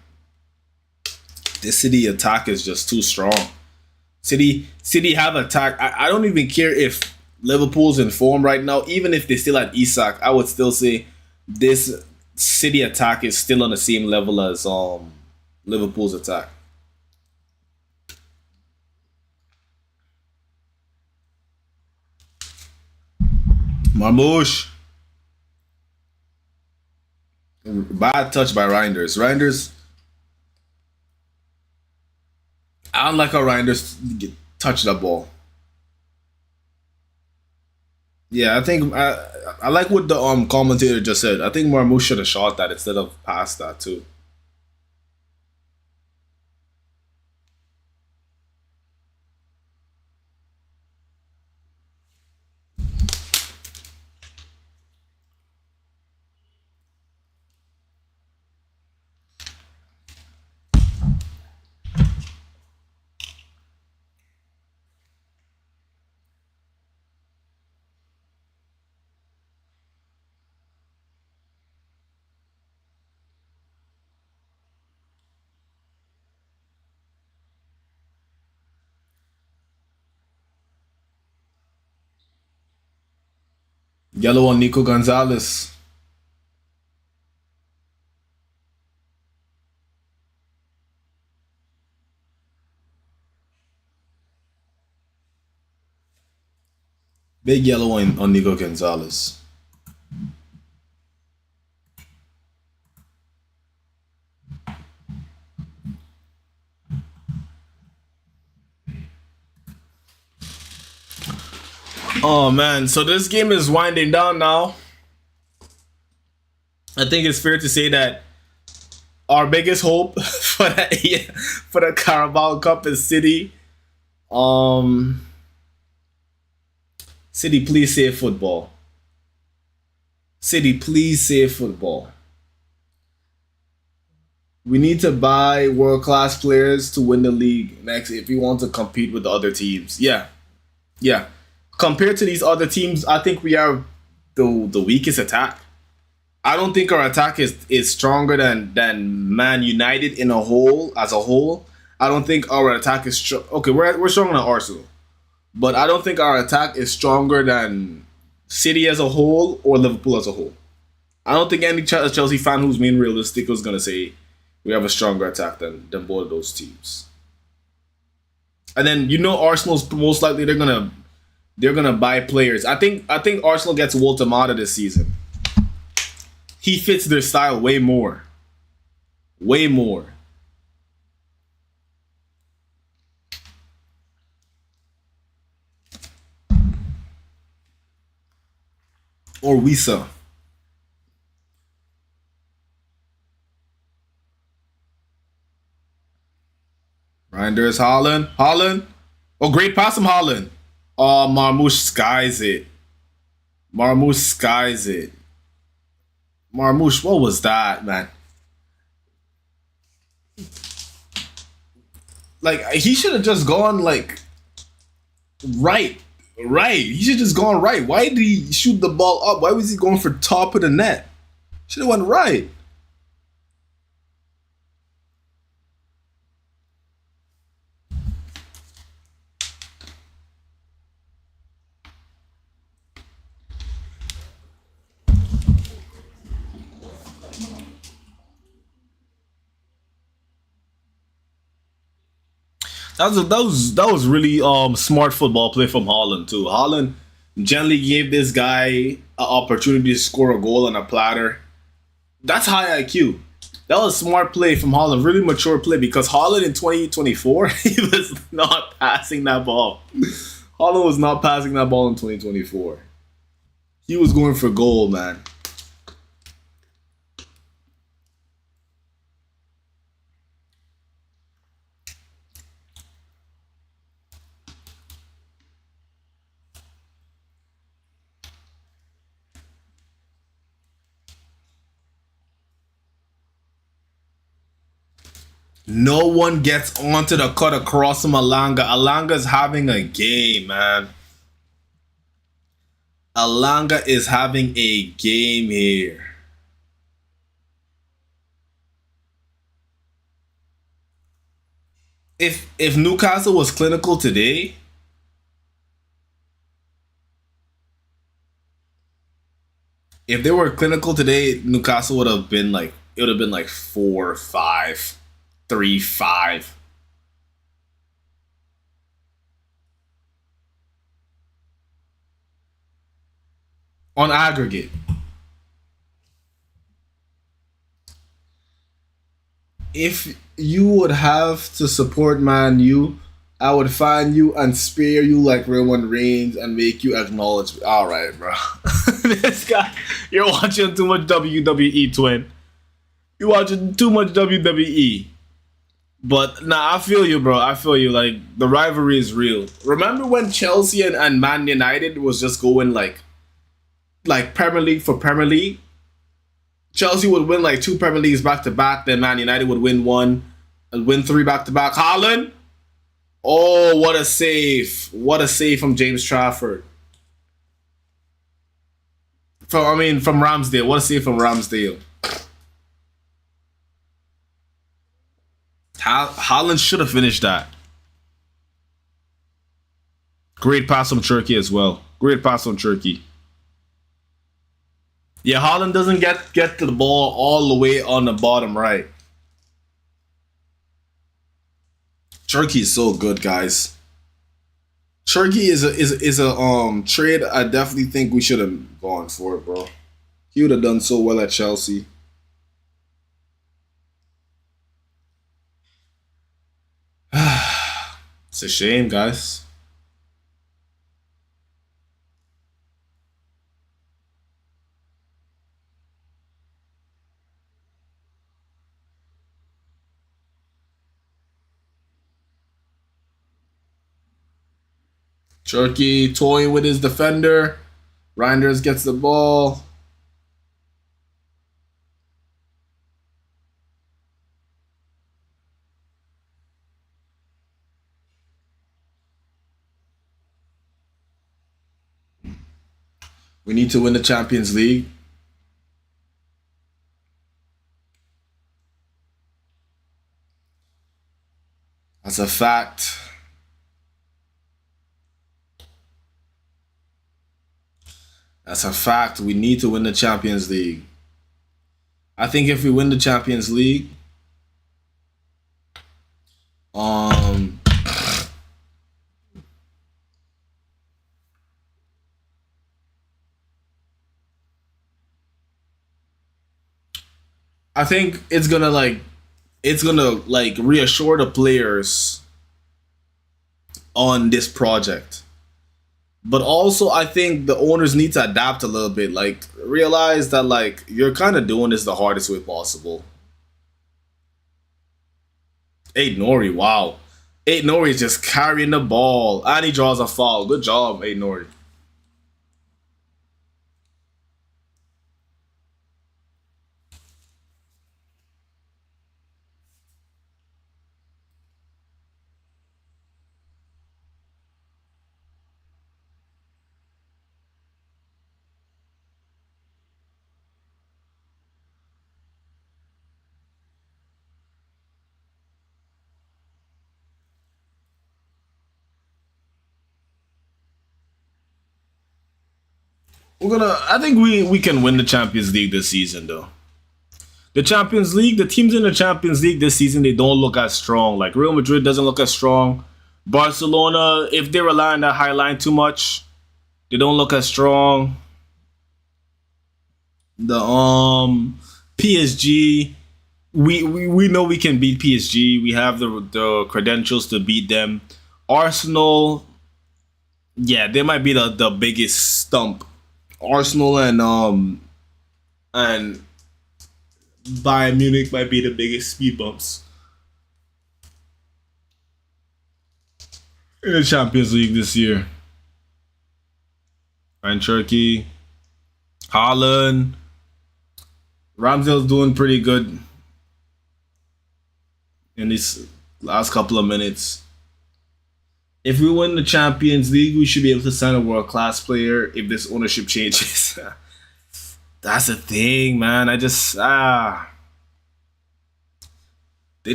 the City attack is just too strong. City have attack. I don't even care if Liverpool's in form right now. Even if they still had Isak, I would still say this City attack is still on the same level as Liverpool's attack. Marmoush. Bad touch by Reinders. Reinders. I don't like how Reinders touch the ball. Yeah, I think I like what the commentator just said. I think Marmoush should have shot that instead of passed that too. Yellow on Nico Gonzalez. Big yellow on Nico Gonzalez. Oh man, so this game is winding down now. I think it's fair to say that our biggest hope for the Carabao Cup is City. City, please save football. City, please save football. We need to buy world-class players to win the league next if we want to compete with the other teams. Yeah. Compared to these other teams, I think we are the weakest attack. I don't think our attack is stronger than Man United as a whole. I don't think our attack is strong. Okay, we're stronger than Arsenal, but I don't think our attack is stronger than City as a whole or Liverpool as a whole. I don't think any Chelsea fan who's being realistic is gonna say we have a stronger attack than both of those teams. And then Arsenal's most likely they're gonna buy players. I think Arsenal gets Walter Mata this season. He fits their style way more. Way more. Or Wisa. Reinders, Haaland. Oh, great pass from Haaland. Oh, Marmoush skies it. Marmoush, what was that, man? Like, he should have just gone, like, right. He should have just gone right. Why did he shoot the ball up? Why was he going for top of the net? Should have went right. That was really smart football play from Haaland too. Haaland gently gave this guy an opportunity to score a goal on a platter. That's high IQ. That was smart play from Haaland, really mature play, because Haaland in 2024 he was not passing that ball. Haaland was not passing that ball in 2024. He was going for goal, man. No one gets onto the cut across from Alanga. Alanga's having a game, man. Alanga is having a game here. if Newcastle was clinical today, if they were clinical today, Newcastle would have been like, it would have been like 4-5, 3-5. On aggregate. If you would have to support Man U, I would find you and spare you like Roman Reigns and make you acknowledge. All right, bro. This guy, you're watching too much WWE, twin. You're watching too much WWE. But nah, I feel you, bro. I feel you. Like, the rivalry is real. Remember when Chelsea and Man United was just going like Premier League for Premier League? Chelsea would win like 2 Premier Leagues back to back, then Man United would win 1 and win 3 back to back. Haaland? Oh, what a save. What a save from James Trafford. From Ramsdale. What a save from Ramsdale. Haaland should have finished that. Great pass from Turkey as well. Great pass from Turkey. Yeah, Haaland doesn't get to the ball all the way on the bottom right. Turkey is so good, guys. Turkey is a trade I definitely think we should have gone for it, bro. He would have done so well at Chelsea. It's a shame, guys. Turkey toying with his defender. Reinders gets the ball. We need to win the Champions League. That's a fact. That's a fact. We need to win the Champions League. I think if we win the Champions League, I think it's gonna reassure the players on this project. But also, I think the owners need to adapt a little bit. Like, realize that, like, you're kind of doing this the hardest way possible. Aid Nori, wow. Aid Nori is just carrying the ball. And he draws a foul. Good job, Aid Nori. I think we can win the Champions League this season, though. The Champions League, the teams in the Champions League this season, they don't look as strong. Like, Real Madrid doesn't look as strong. Barcelona, if they rely on that high line too much, they don't look as strong. The PSG, we know we can beat PSG. We have the credentials to beat them. Arsenal, yeah, they might be the biggest stump. Arsenal and Bayern Munich might be the biggest speed bumps in the Champions League this year. And Turkey, Haaland, Ramsdale's doing pretty good in these last couple of minutes. If we win the Champions League, we should be able to sign a world-class player if this ownership changes. That's the thing, man. I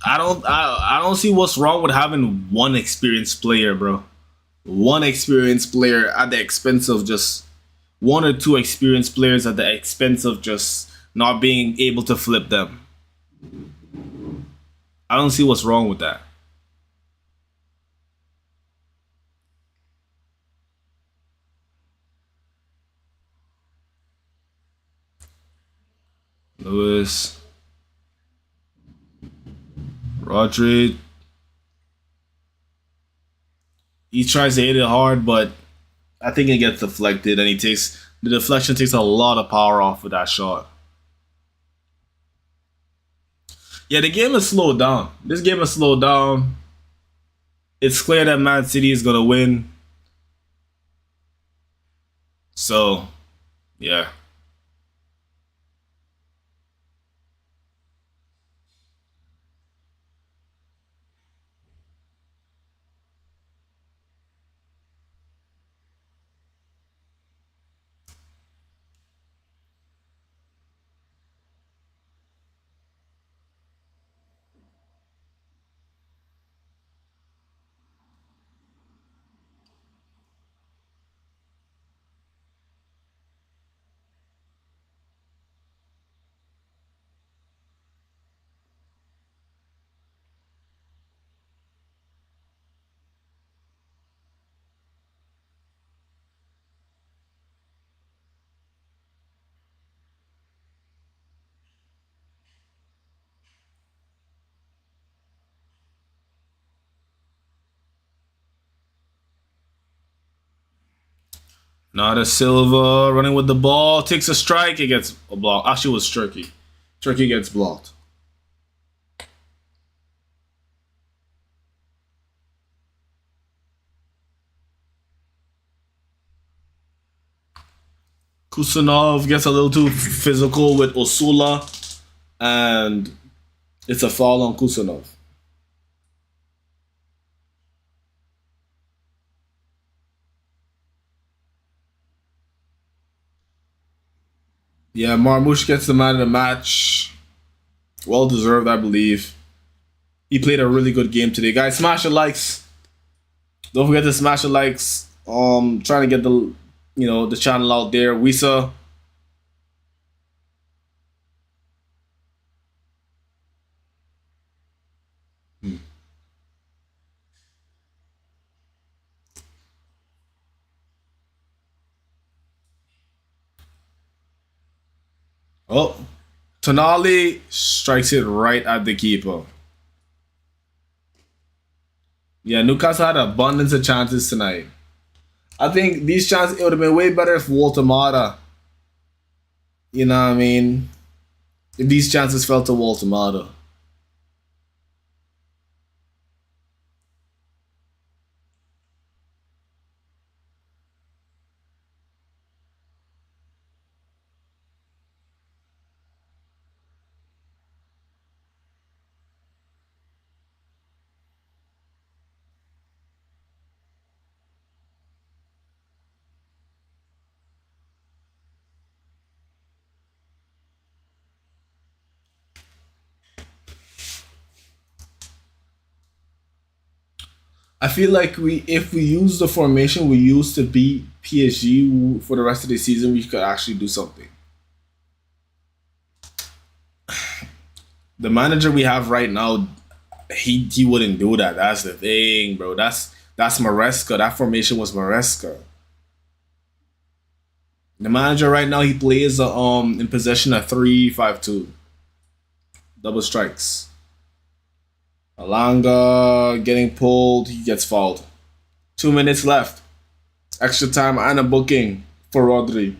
I don't see what's wrong with having one experienced player, bro. One experienced player at the expense of just one or two experienced players at the expense of just not being able to flip them. I don't see what's wrong with that. Lewis. Rodri. He tries to hit it hard, but I think it gets deflected, and the deflection takes a lot of power off of that shot. Yeah, the game has slowed down. This game has slowed down. It's clear that Man City is gonna win. So, yeah. Nada Silva running with the ball, takes a strike, it gets a block. Actually, it was Turkey. Turkey gets blocked. Kusanov gets a little too physical with Osula, and it's a foul on Kusanov. Yeah, Marmoush gets the man of the match. Well deserved, I believe. He played a really good game today. Guys, smash the likes. Don't forget to smash the likes. Trying to get the channel out there. Wisa. Oh, Tonali strikes it right at the keeper. Yeah, Newcastle had abundance of chances tonight. I think these chances, it would have been way better if Walter Mata, you know what I mean? If these chances fell to Walter Mata. I feel like if we use the formation we used to beat PSG for the rest of the season, we could actually do something. The manager we have right now, he wouldn't do that. That's the thing, bro. That's Maresca. That formation was Maresca. The manager right now, he plays in possession a 3-5-2. Double strikes. Alanga getting pulled, he gets fouled. 2 minutes left. Extra time and a booking for Rodri.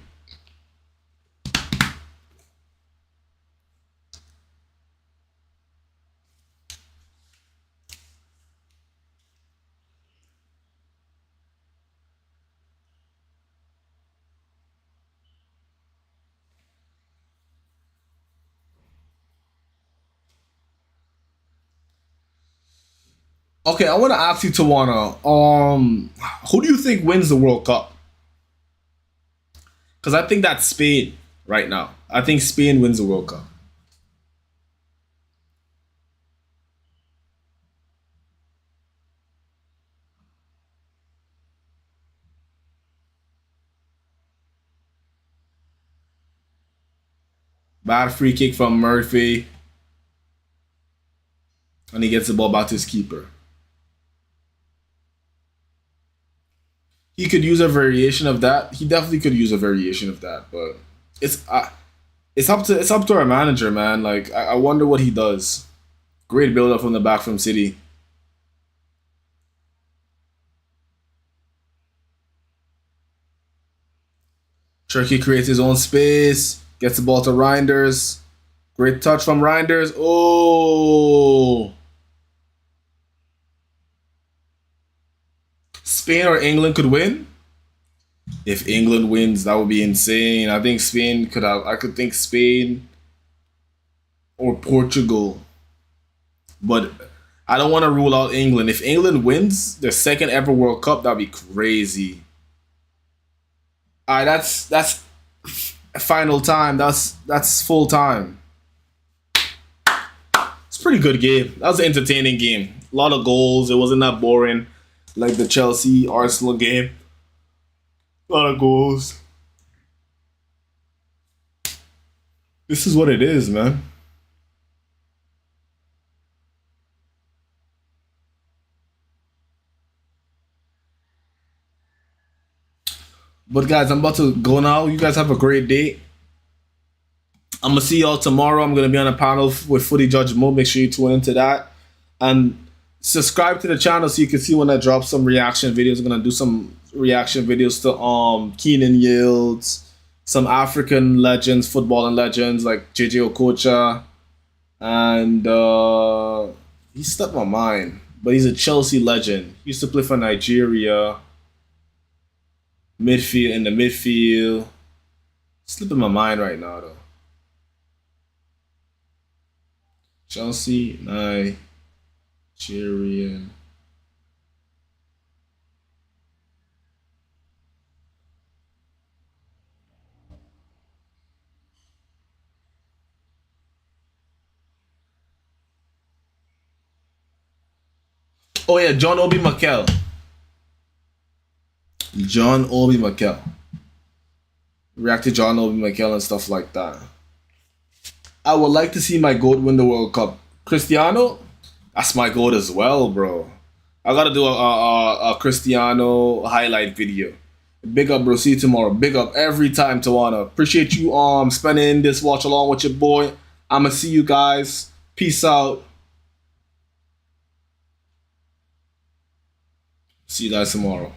Okay, I want to ask you, Tawana, who do you think wins the World Cup? Because I think that's Spain right now. I think Spain wins the World Cup. Bad free kick from Murphy. And he gets the ball back to his keeper. He could use a variation of that. He definitely could use a variation of that, but it's up to our manager, man. Like I wonder what he does. Great build up from the back from City. Turkey creates his own space. Gets the ball to Reinders. Great touch from Reinders. Oh. Spain or England could win. If England wins, that would be insane. I think Spain could have. I could think Spain or Portugal, but I don't want to rule out England. If England wins their second ever World Cup, that'd be crazy. All right, that's final time. That's full time. It's a pretty good game. That was an entertaining game. A lot of goals. It wasn't that boring like the Chelsea Arsenal game. A lot of goals. This is what it is, man. But guys, I'm about to go now. You guys have a great day. I'm gonna see y'all tomorrow. I'm gonna be on a panel with Footy Judge Mo. Make sure you tune into that. And subscribe to the channel so you can see when I drop some reaction videos. I'm gonna do some reaction videos to Keenan Yields, some African legends, footballing legends like JJ Okocha, and he slipped my mind, but he's a Chelsea legend. He used to play for Nigeria. In the midfield. Slipping my mind right now though. Chelsea, Nigerian. Oh yeah, John Obi Mikel. John Obi Mikel. React to John Obi Mikel and stuff like that. I would like to see my GOAT win the World Cup. Cristiano, that's my GOAT as well, bro. I gotta do a Cristiano highlight video. Big up, bro. See you tomorrow. Big up every time, Tawana. Appreciate you spending this watch along with your boy. I'ma see you guys. Peace out. See you guys tomorrow.